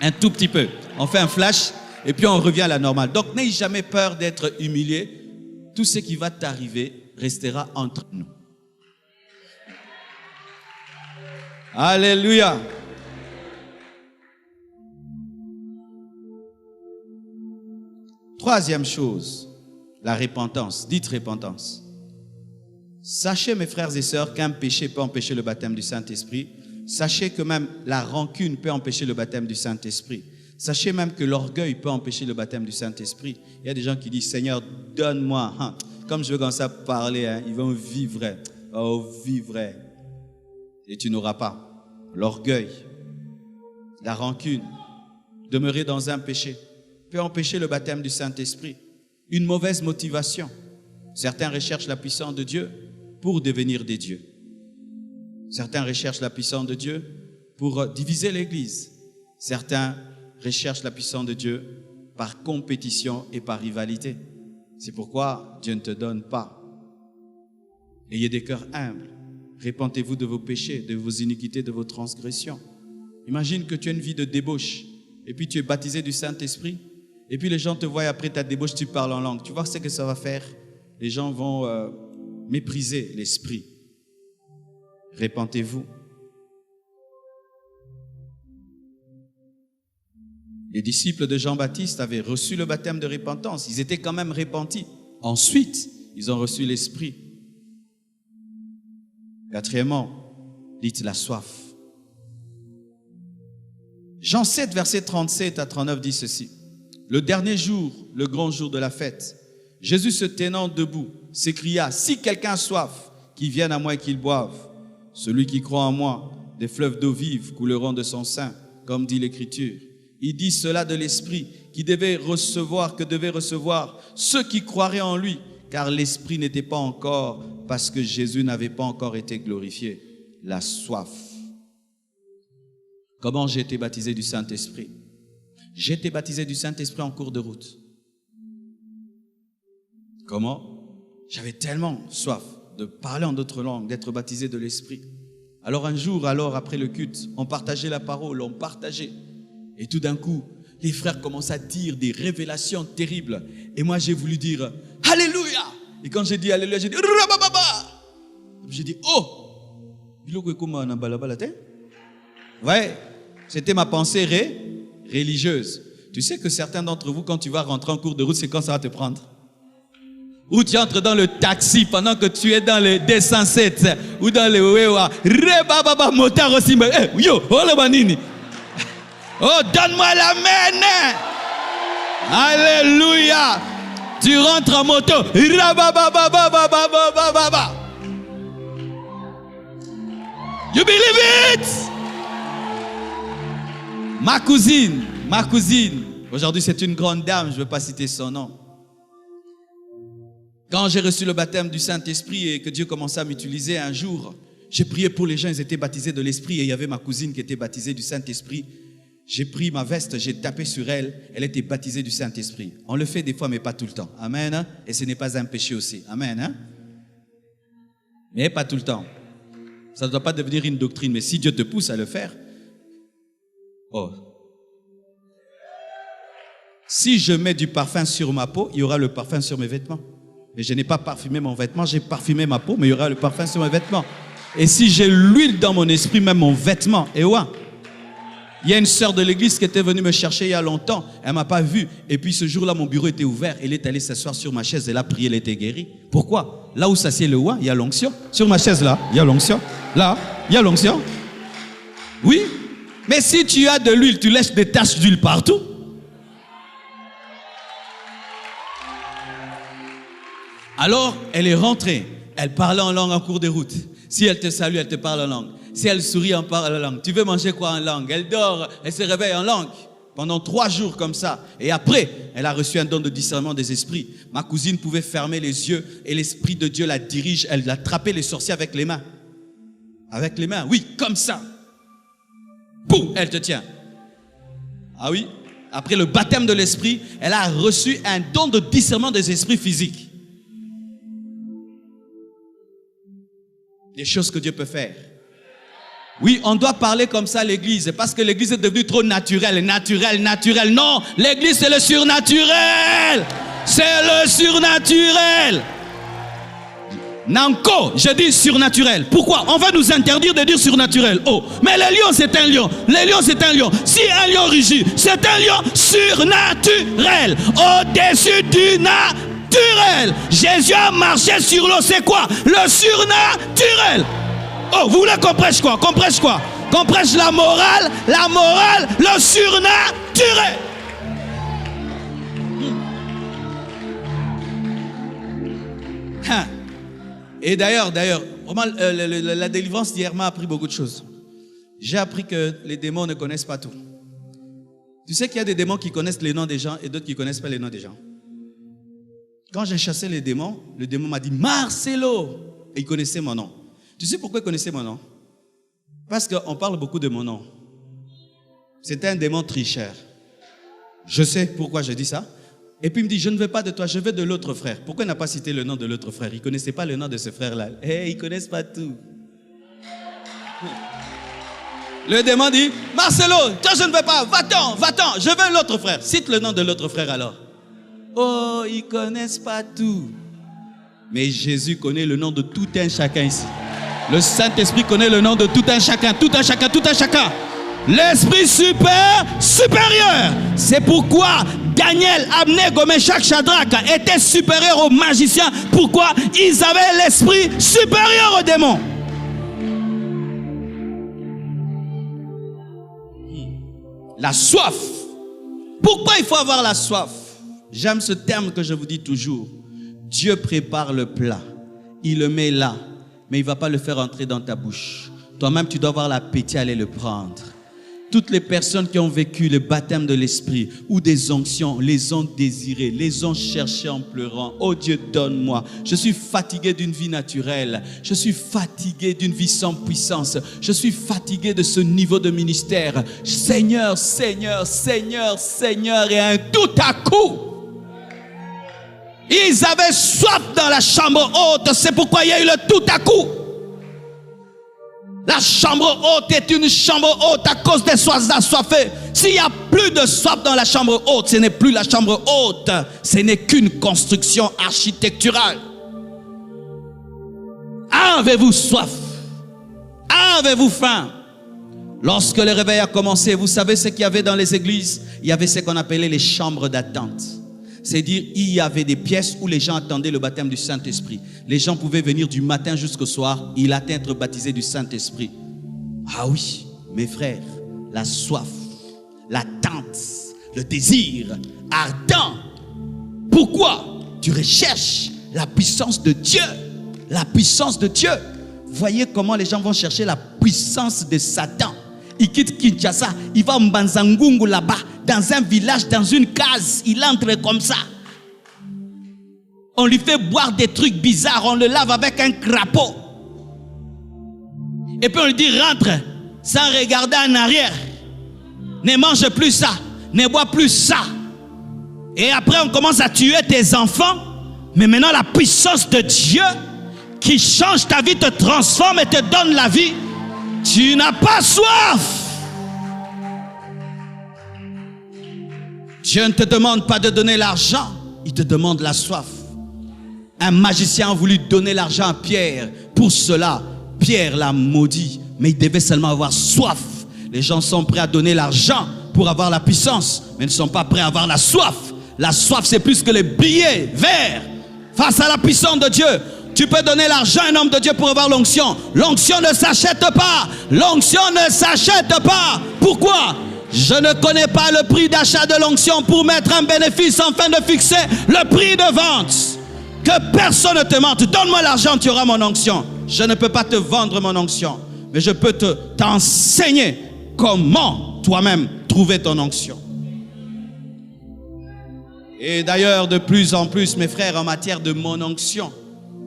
Un tout petit peu. On fait un flash. Et puis on revient à la normale. Donc n'ayez jamais peur d'être humilié. Tout ce qui va t'arriver restera entre nous. Alléluia. Troisième chose, la repentance. Dites repentance. Sachez, mes frères et sœurs, qu'un péché peut empêcher le baptême du Saint-Esprit. Sachez que même la rancune peut empêcher le baptême du Saint-Esprit. Sachez même que l'orgueil peut empêcher le baptême du Saint-Esprit. Il y a des gens qui disent, Seigneur, donne-moi. Comme je veux commencer à parler, ils vont vivre. Oh, vivre. Et tu n'auras pas. L'orgueil, la rancune, demeurer dans un péché peut empêcher le baptême du Saint-Esprit. Une mauvaise motivation. Certains recherchent la puissance de Dieu pour devenir des dieux. Certains recherchent la puissance de Dieu pour diviser l'Église. Certains recherchent la puissance de Dieu par compétition et par rivalité. C'est pourquoi Dieu ne te donne pas. Ayez des cœurs humbles. Repentez-vous de vos péchés, de vos iniquités, de vos transgressions. Imagine que tu as une vie de débauche et puis tu es baptisé du Saint-Esprit et puis les gens te voient après ta débauche, tu parles en langue. Tu vois ce que ça va faire? Les gens vont mépriser l'Esprit. Repentez-vous. Les disciples de Jean-Baptiste avaient reçu le baptême de repentance. Ils étaient quand même repentis. Ensuite, ils ont reçu l'Esprit. Quatrièmement, dites la soif. Jean 7, verset 37 à 39 dit ceci. Le dernier jour, le grand jour de la fête, Jésus se tenant debout, s'écria, si quelqu'un a soif, qu'il vienne à moi et qu'il boive. Celui qui croit en moi, des fleuves d'eau vive couleront de son sein, comme dit l'Écriture. Il dit cela de l'Esprit qui devait recevoir ceux qui croiraient en lui, car l'Esprit n'était pas encore, parce que Jésus n'avait pas encore été glorifié. La soif. Comment j'ai été baptisé du Saint-Esprit? J'ai été baptisé du Saint-Esprit en cours de route. Comment? J'avais tellement soif de parler en d'autres langues, d'être baptisé de l'Esprit. Alors un jour, après le culte, on partageait la parole, on partageait. Et tout d'un coup, les frères commencent à dire des révélations terribles. Et moi, j'ai voulu dire « Alléluia !» Et quand j'ai dit « Alléluia », j'ai dit « Rabababa !» J'ai dit « Oh !» Ouais, c'était ma pensée religieuse. Tu sais que certains d'entre vous, quand tu vas rentrer en cours de route, c'est quand ça va te prendre. Ou tu entres dans le taxi pendant que tu es dans le D107 ou dans le Wewa. Rebababa motard aussi. Yo, oh le banini. Oh, donne-moi la main. Alléluia. Tu rentres en moto. Rabababababababababa. You believe it? Ma cousine. Aujourd'hui, c'est une grande dame, je ne veux pas citer son nom. Quand j'ai reçu le baptême du Saint-Esprit et que Dieu commençait à m'utiliser un jour, j'ai prié pour les gens, ils étaient baptisés de l'Esprit et il y avait ma cousine qui était baptisée du Saint-Esprit. J'ai pris ma veste, j'ai tapé sur elle, elle était baptisée du Saint-Esprit. On le fait des fois, mais pas tout le temps. Amen. Et ce n'est pas un péché aussi. Amen. Mais pas tout le temps. Ça ne doit pas devenir une doctrine, mais si Dieu te pousse à le faire, oh. Si je mets du parfum sur ma peau, il y aura le parfum sur mes vêtements. Mais je n'ai pas parfumé mon vêtement, j'ai parfumé ma peau, mais il y aura le parfum sur mes vêtements. Et si j'ai l'huile dans mon esprit, même mon vêtement, et ouais. Il y a une sœur de l'église qui était venue me chercher il y a longtemps, elle ne m'a pas vu. Et puis ce jour-là, mon bureau était ouvert, elle est allée s'asseoir sur ma chaise, elle a prié, elle était guérie. Pourquoi? Là où s'assied le roi, il y a l'onction. Sur ma chaise là, il y a l'onction. Là, il y a l'onction. Oui, mais si tu as de l'huile, tu laisses des taches d'huile partout. Alors, elle est rentrée. Elle parlait en langue en cours de route. Si elle te salue, elle te parle en langue. Si elle sourit, elle parle en langue. Tu veux manger quoi en langue? Elle dort, elle se réveille en langue. Pendant 3 jours comme ça. Et après, elle a reçu un don de discernement des esprits. Ma cousine pouvait fermer les yeux et l'Esprit de Dieu la dirige. Elle attrapait les sorciers avec les mains. Avec les mains, oui, comme ça. Boum, elle te tient. Ah oui? Après le baptême de l'Esprit, elle a reçu un don de discernement des esprits physiques. Des choses que Dieu peut faire. Oui, on doit parler comme ça à l'église, parce que l'église est devenue trop naturelle. Non, l'église c'est le surnaturel. C'est le surnaturel. Nanko, je dis surnaturel. Pourquoi? On va nous interdire de dire surnaturel. Oh, mais le lion c'est un lion. Le lion c'est un lion. Si un lion rugit, c'est un lion surnaturel. Au-dessus du naturel. Jésus a marché sur l'eau, c'est quoi? Le surnaturel. Oh, vous voulez qu'on prêche quoi? Qu'on prêche quoi? Qu'on prêche la morale, le surnaturel. Et d'ailleurs, vraiment, la délivrance d'hier m'a appris beaucoup de choses. J'ai appris que les démons ne connaissent pas tout. Tu sais qu'il y a des démons qui connaissent les noms des gens et d'autres qui ne connaissent pas les noms des gens. Quand j'ai chassé les démons, le démon m'a dit Marcelo. Et il connaissait mon nom. Tu sais pourquoi il connaissait mon nom? Parce qu'on parle beaucoup de mon nom. C'était un démon tricheur. Je sais pourquoi je dis ça. Et puis il me dit, je ne veux pas de toi, je veux de l'autre frère. Pourquoi il n'a pas cité le nom de l'autre frère? Il ne connaissait pas le nom de ce frère-là. Ils ne connaissent pas tout. Le démon dit, Marcelo, toi je ne veux pas, va-t'en, je veux l'autre frère. Cite le nom de l'autre frère alors. Oh, ils ne connaissent pas tout. Mais Jésus connaît le nom de tout un chacun ici. Le Saint-Esprit connaît le nom de tout un chacun. L'Esprit supérieur. C'est pourquoi Daniel, Abnego, Meshach, Shadrach étaient supérieurs aux magiciens. Pourquoi? Ils avaient l'Esprit supérieur aux démons. La soif. Pourquoi il faut avoir la soif? J'aime ce terme que je vous dis toujours. Dieu prépare le plat. Il le met là, mais il ne va pas le faire entrer dans ta bouche. Toi-même, tu dois avoir l'appétit à aller le prendre. Toutes les personnes qui ont vécu le baptême de l'esprit ou des onctions, les ont désirées, les ont cherchées en pleurant. Oh Dieu, donne-moi. Je suis fatigué d'une vie naturelle. Je suis fatigué d'une vie sans puissance. Je suis fatigué de ce niveau de ministère. Seigneur, Seigneur, Seigneur, Seigneur. Et un tout à coup, ils avaient soif dans la chambre haute. C'est pourquoi il y a eu le tout à coup. La chambre haute est une chambre haute à cause des soifs assoiffés. S'il n'y a plus de soif dans la chambre haute, ce n'est plus la chambre haute. Ce n'est qu'une construction architecturale. Avez-vous soif? Avez-vous faim? Lorsque le réveil a commencé, vous savez ce qu'il y avait dans les églises? Il y avait ce qu'on appelait les chambres d'attente. C'est-à-dire, il y avait des pièces où les gens attendaient le baptême du Saint-Esprit. Les gens pouvaient venir du matin jusqu'au soir. Il attend être baptisé du Saint-Esprit. Ah oui, mes frères, la soif, l'attente, le désir ardent. Pourquoi? Tu recherches la puissance de Dieu. La puissance de Dieu. Voyez comment les gens vont chercher la puissance de Satan. Il quitte Kinshasa, il va à Mbanzangungu là-bas, dans un village, dans une case. Il entre comme ça. On lui fait boire des trucs bizarres, on le lave avec un crapaud. Et puis on lui dit rentre, sans regarder en arrière. Ne mange plus ça, ne bois plus ça. Et après on commence à tuer tes enfants. Mais maintenant la puissance de Dieu qui change ta vie, te transforme et te donne la vie. Tu n'as pas soif. Dieu ne te demande pas de donner l'argent, il te demande la soif. Un magicien a voulu donner l'argent à Pierre. Pour cela, Pierre l'a maudit, mais il devait seulement avoir soif. Les gens sont prêts à donner l'argent pour avoir la puissance, mais ne sont pas prêts à avoir la soif. La soif, c'est plus que les billets verts face à la puissance de Dieu. Tu peux donner l'argent à un homme de Dieu pour avoir l'onction. L'onction ne s'achète pas. L'onction ne s'achète pas. Pourquoi? Je ne connais pas le prix d'achat de l'onction pour mettre un bénéfice afin de fixer le prix de vente. Que personne ne te mente. Donne-moi l'argent, tu auras mon onction. Je ne peux pas te vendre mon onction, mais je peux t'enseigner comment toi-même trouver ton onction. Et d'ailleurs, de plus en plus, mes frères, en matière de mon onction,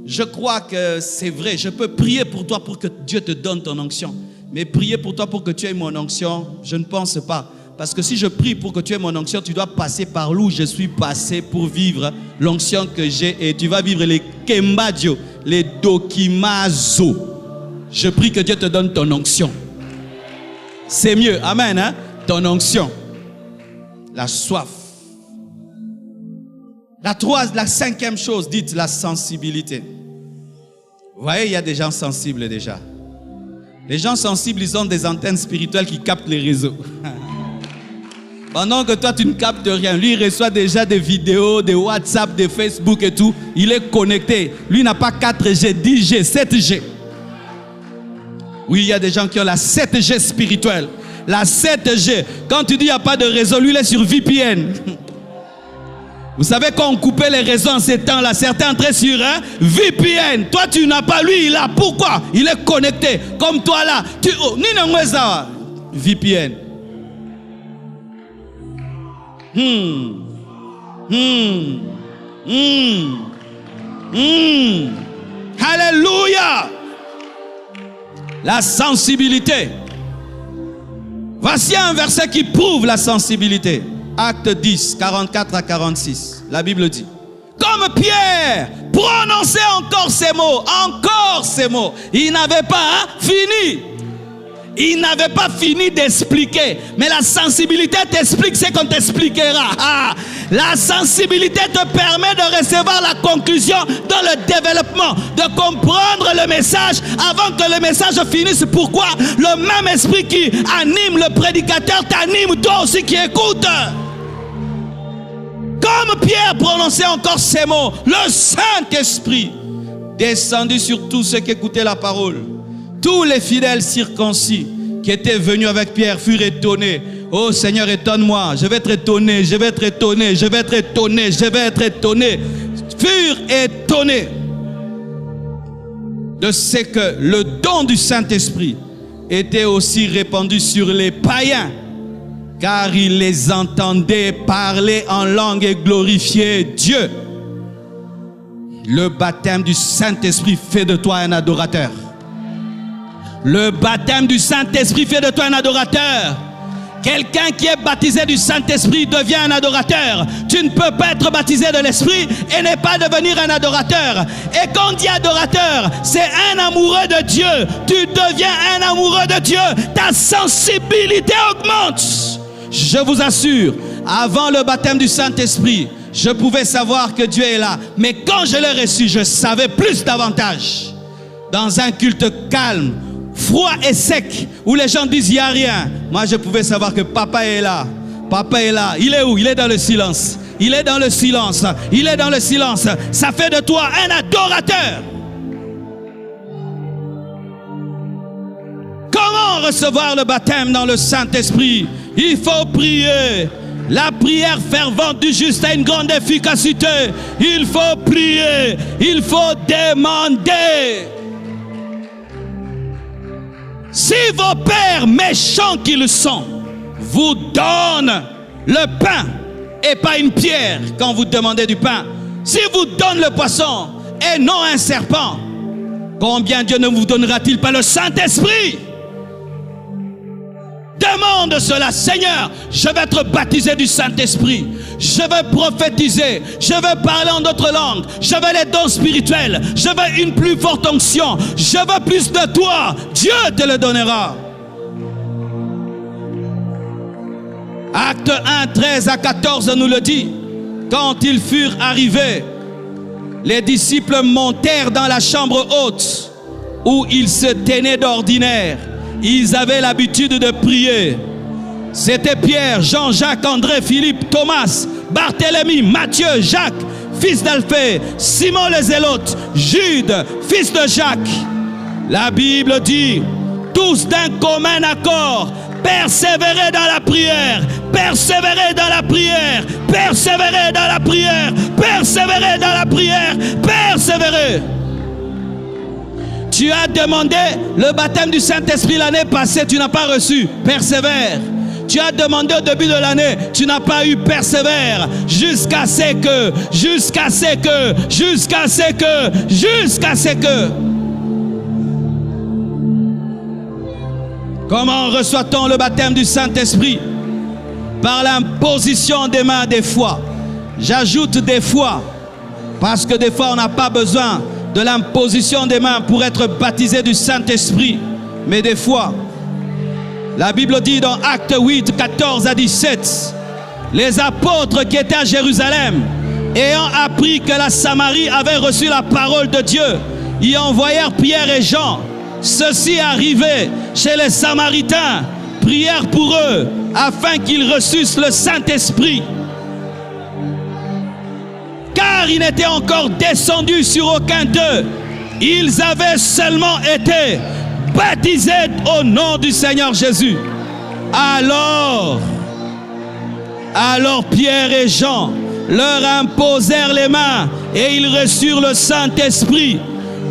je crois que c'est vrai. Je peux prier pour toi pour que Dieu te donne ton onction. Mais prier pour toi pour que tu aies mon onction, je ne pense pas. Parce que si je prie pour que tu aies mon onction, tu dois passer par où je suis passé pour vivre l'onction que j'ai. Et tu vas vivre les Kembadio, les Dokimazo. Je prie que Dieu te donne ton onction. C'est mieux. Amen. Hein? Ton onction. La soif. La cinquième chose, dites la sensibilité. Vous voyez, il y a des gens sensibles déjà. Les gens sensibles, ils ont des antennes spirituelles qui captent les réseaux. Pendant que toi, tu ne captes rien. Lui, il reçoit déjà des vidéos, des WhatsApp, des Facebook et tout. Il est connecté. Lui, il n'a pas 4G, 10G, 7G. Oui, il y a des gens qui ont la 7G spirituelle. La 7G. Quand tu dis qu'il n'y a pas de réseau, lui, il est sur VPN. Vous savez, quand on coupait les réseaux en ces temps-là, certains entraient sur un VPN. Toi, tu n'as pas, lui, il a. Pourquoi? Il est connecté. Comme toi, là. VPN. Alléluia. La sensibilité. Voici un verset qui prouve la sensibilité. Acte 10, 44 à 46. La Bible dit: comme Pierre prononçait encore ces mots, il n'avait pas fini. Il n'avait pas fini d'expliquer. Mais la sensibilité t'explique ce qu'on t'expliquera. La sensibilité te permet de recevoir la conclusion dans le développement, de comprendre le message avant que le message finisse. Pourquoi? Le même esprit qui anime le prédicateur t'anime toi aussi qui écoutes. Comme Pierre prononçait encore ces mots, le Saint-Esprit descendit sur tous ceux qui écoutaient la parole. Tous les fidèles circoncis qui étaient venus avec Pierre furent étonnés Oh Seigneur, étonne-moi. Je vais être étonné, je vais être étonné, je vais être étonné, je vais être étonné. Furent étonnés de ce que le don du Saint-Esprit était aussi répandu sur les païens, car ils les entendaient parler en langue et glorifier Dieu. Le baptême du Saint-Esprit fait de toi un adorateur. Le baptême du Saint-Esprit fait de toi un adorateur. Quelqu'un qui est baptisé du Saint-Esprit devient un adorateur. Tu ne peux pas être baptisé de l'Esprit et ne pas devenir un adorateur. Et quand on dit adorateur, c'est un amoureux de Dieu. Tu deviens un amoureux de Dieu. Ta sensibilité augmente. Je vous assure, avant le baptême du Saint-Esprit, je pouvais savoir que Dieu est là. Mais quand je l'ai reçu, je savais plus davantage. Dans un culte calme, froid et sec, où les gens disent il n'y a rien, moi je pouvais savoir que papa est là. Papa est là. Il est où? Il est dans le silence. Il est dans le silence. Il est dans le silence. Ça fait de toi un adorateur. Comment recevoir le baptême dans le Saint-Esprit? Il faut prier. La prière fervente du juste a une grande efficacité. Il faut prier. Il faut demander. Si vos pères méchants qu'ils sont vous donnent le pain et pas une pierre quand vous demandez du pain, si vous donnent le poisson et non un serpent, combien Dieu ne vous donnera-t-il pas le Saint-Esprit? Demande cela. Seigneur, je vais être baptisé du Saint-Esprit. Je vais prophétiser. Je vais parler en d'autres langues. Je veux les dons spirituels. Je veux une plus forte onction. Je veux plus de toi. Dieu te le donnera. Acte 1, 13 à 14 nous le dit. Quand ils furent arrivés, les disciples montèrent dans la chambre haute où ils se tenaient d'ordinaire. Ils avaient l'habitude de prier. C'était Pierre, Jean, Jacques, André, Philippe, Thomas, Barthélemy, Matthieu, Jacques, fils d'Alphée, Simon le Zélote, Jude, fils de Jacques. La Bible dit, tous d'un commun accord, persévérer dans la prière, persévérer dans la prière, persévérer dans la prière, persévérer dans la prière, persévérer. Tu as demandé le baptême du Saint-Esprit l'année passée, tu n'as pas reçu. Persévère. Tu as demandé au début de l'année, tu n'as pas eu. Persévère. Jusqu'à ce que, jusqu'à ce que, jusqu'à ce que, jusqu'à ce que. Comment reçoit-on le baptême du Saint-Esprit? Par l'imposition des mains des fois. J'ajoute des fois, parce que des fois on n'a pas besoin de l'imposition des mains pour être baptisé du Saint-Esprit. Mais des fois, la Bible dit dans Acte 8, 14 à 17, les apôtres qui étaient à Jérusalem, ayant appris que la Samarie avait reçu la parole de Dieu, y envoyèrent Pierre et Jean. Ceux-ci arrivés chez les Samaritains, prièrent pour eux, afin qu'ils reçussent le Saint-Esprit. Car ils n'étaient encore descendus sur aucun d'eux. Ils avaient seulement été baptisés au nom du Seigneur Jésus. Alors Pierre et Jean leur imposèrent les mains et ils reçurent le Saint-Esprit.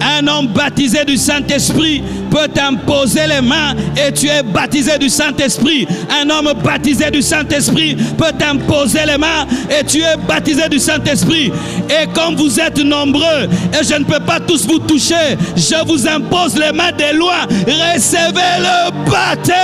Un homme baptisé du Saint-Esprit peut t'imposer les mains et tu es baptisé du Saint-Esprit. Un homme baptisé du Saint-Esprit peut t'imposer les mains et tu es baptisé du Saint-Esprit. Et comme vous êtes nombreux et je ne peux pas tous vous toucher, je vous impose les mains de loin. Recevez le baptême.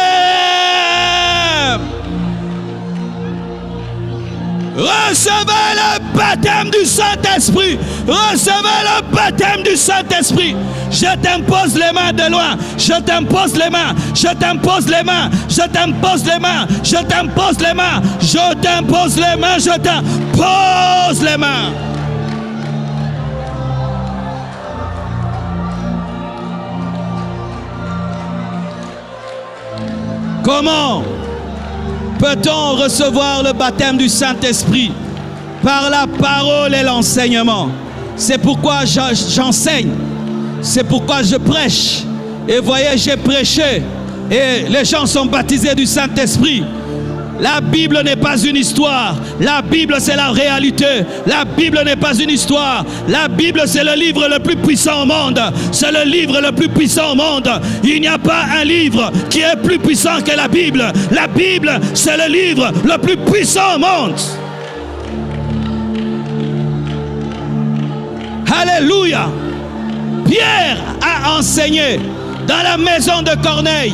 Recevez le baptême du Saint-Esprit. Recevez le baptême du Saint-Esprit. Je t'impose les mains de loin. Je t'impose les mains. Je t'impose les mains. Je t'impose les mains. Je t'impose les mains. Je t'impose les mains. Je t'impose les mains. Comment peut-on recevoir le baptême du Saint-Esprit? Par la parole et l'enseignement. C'est pourquoi j'enseigne. C'est pourquoi je prêche. Et voyez, j'ai prêché. Et les gens sont baptisés du Saint-Esprit. La Bible n'est pas une histoire. La Bible, c'est la réalité. La Bible n'est pas une histoire. La Bible, c'est le livre le plus puissant au monde. C'est le livre le plus puissant au monde. Il n'y a pas un livre qui est plus puissant que la Bible. La Bible, c'est le livre le plus puissant au monde. Alléluia. Pierre a enseigné dans la maison de Corneille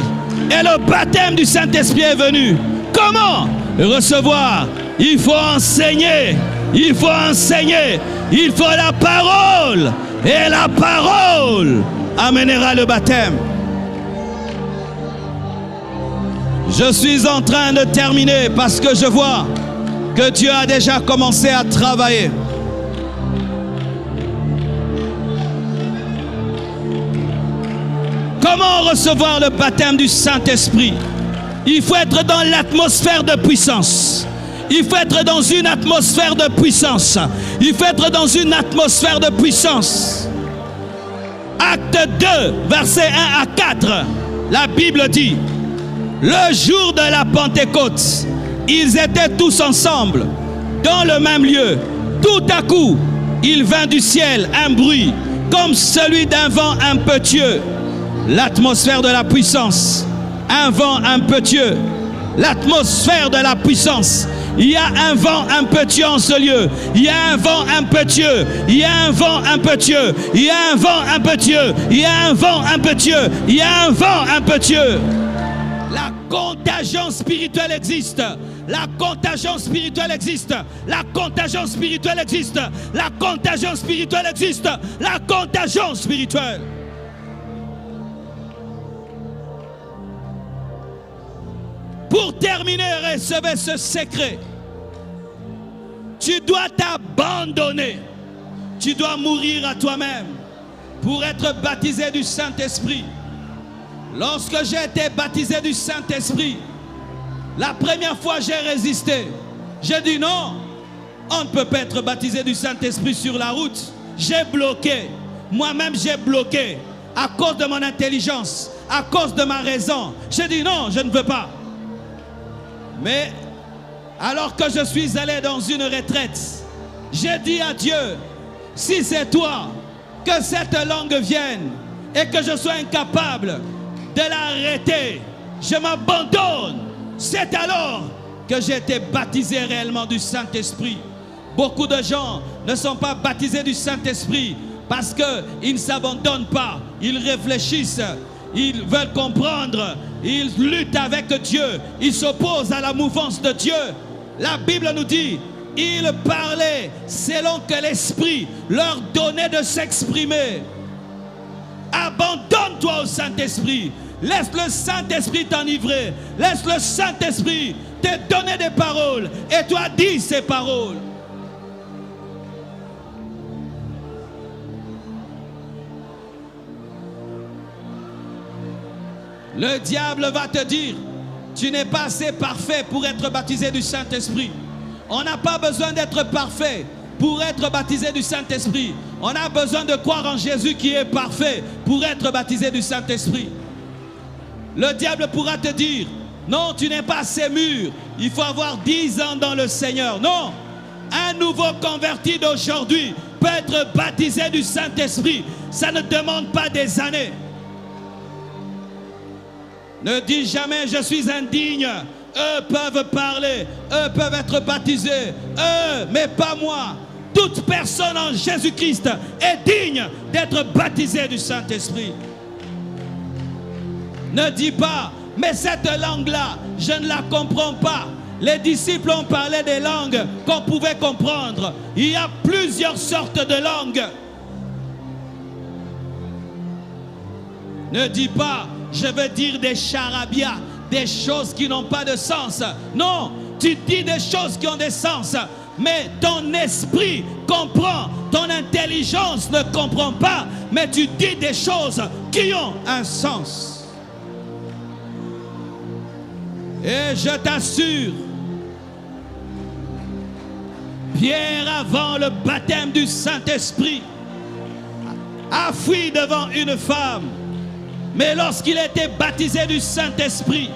et le baptême du Saint-Esprit est venu. Comment recevoir? Il faut enseigner. Il faut enseigner. Il faut la parole. Et la parole amènera le baptême. Je suis en train de terminer parce que je vois que Dieu a déjà commencé à travailler. Comment recevoir le baptême du Saint-Esprit? Il faut être dans l'atmosphère de puissance. Il faut être dans une atmosphère de puissance. Il faut être dans une atmosphère de puissance. Acte 2, versets 1 à 4. La Bible dit: le jour de la Pentecôte, ils étaient tous ensemble, dans le même lieu. Tout à coup, il vint du ciel un bruit, comme celui d'un vent impétueux. L'atmosphère de la puissance. Un vent impétueux. L'atmosphère de la puissance. Il y a un vent impétueux en ce lieu. Il y a un vent impétueux. Il y a un vent impétueux. Il y a un vent impétueux. Il y a un vent impétueux. Il y a un vent impétueux. La contagion spirituelle existe. La contagion spirituelle existe. La contagion spirituelle existe. La contagion spirituelle existe. La contagion spirituelle. Pour terminer, recevez ce secret. Tu dois t'abandonner. Tu dois mourir à toi-même pour être baptisé du Saint-Esprit. Lorsque j'ai été baptisé du Saint-Esprit, la première fois j'ai résisté. J'ai dit non, on ne peut pas être baptisé du Saint-Esprit sur la route. J'ai bloqué. Moi-même j'ai bloqué à cause de mon intelligence, à cause de ma raison. J'ai dit non, je ne veux pas. Mais alors que je suis allé dans une retraite, j'ai dit à Dieu, si c'est toi, que cette langue vienne et que je sois incapable de l'arrêter, je m'abandonne. C'est alors que j'ai été baptisé réellement du Saint-Esprit. Beaucoup de gens ne sont pas baptisés du Saint-Esprit parce qu'ils ne s'abandonnent pas, ils réfléchissent. Ils veulent comprendre, ils luttent avec Dieu, ils s'opposent à la mouvance de Dieu. La Bible nous dit, ils parlaient selon que l'Esprit leur donnait de s'exprimer. Abandonne-toi au Saint-Esprit, laisse le Saint-Esprit t'enivrer, laisse le Saint-Esprit te donner des paroles et toi dis ces paroles. Le diable va te dire, tu n'es pas assez parfait pour être baptisé du Saint-Esprit. On n'a pas besoin d'être parfait pour être baptisé du Saint-Esprit. On a besoin de croire en Jésus qui est parfait pour être baptisé du Saint-Esprit. Le diable pourra te dire, non, tu n'es pas assez mûr. Il faut avoir 10 ans dans le Seigneur. Non, un nouveau converti d'aujourd'hui peut être baptisé du Saint-Esprit. Ça ne demande pas des années. Ne dis jamais je suis indigne. Eux peuvent parler, eux peuvent être baptisés, eux, mais pas moi. Toute personne en Jésus-Christ est digne d'être baptisée du Saint-Esprit. Ne dis pas, mais cette langue-là, je ne la comprends pas. Les disciples ont parlé des langues qu'on pouvait comprendre. Il y a plusieurs sortes de langues. Ne dis pas, je veux dire des charabia, des choses qui n'ont pas de sens. Non, tu dis des choses qui ont des sens, mais ton esprit comprend, ton intelligence ne comprend pas, mais tu dis des choses qui ont un sens. Et je t'assure, Pierre, avant le baptême du Saint-Esprit, a fui devant une femme. Mais lorsqu'il était baptisé du Saint-Esprit,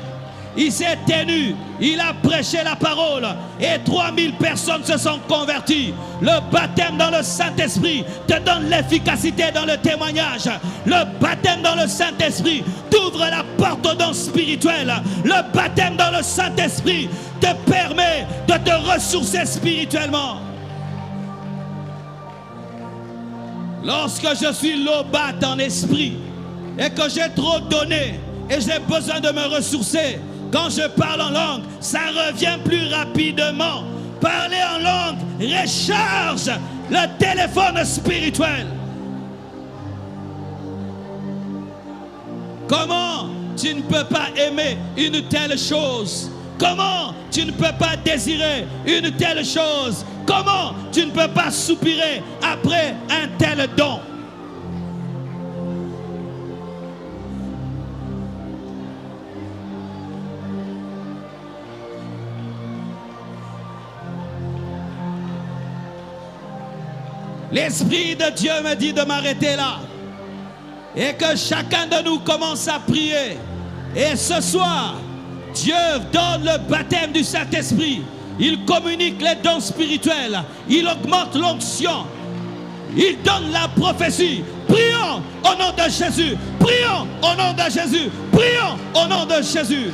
il s'est tenu, il a prêché la parole et 3000 personnes se sont converties. Le baptême dans le Saint-Esprit te donne l'efficacité dans le témoignage. Le baptême dans le Saint-Esprit t'ouvre la porte aux dons spirituels. Le baptême dans le Saint-Esprit te permet de te ressourcer spirituellement. Lorsque je suis lobate en esprit et que j'ai trop donné et j'ai besoin de me ressourcer, quand je parle en langue, ça revient plus rapidement. Parler en langue recharge le téléphone spirituel. Comment tu ne peux pas aimer une telle chose? Comment tu ne peux pas désirer une telle chose? Comment tu ne peux pas soupirer après un tel don? L'Esprit de Dieu me dit de m'arrêter là. Et que chacun de nous commence à prier. Et ce soir, Dieu donne le baptême du Saint-Esprit. Il communique les dons spirituels. Il augmente l'onction. Il donne la prophétie. Prions au nom de Jésus. Prions au nom de Jésus. Prions au nom de Jésus.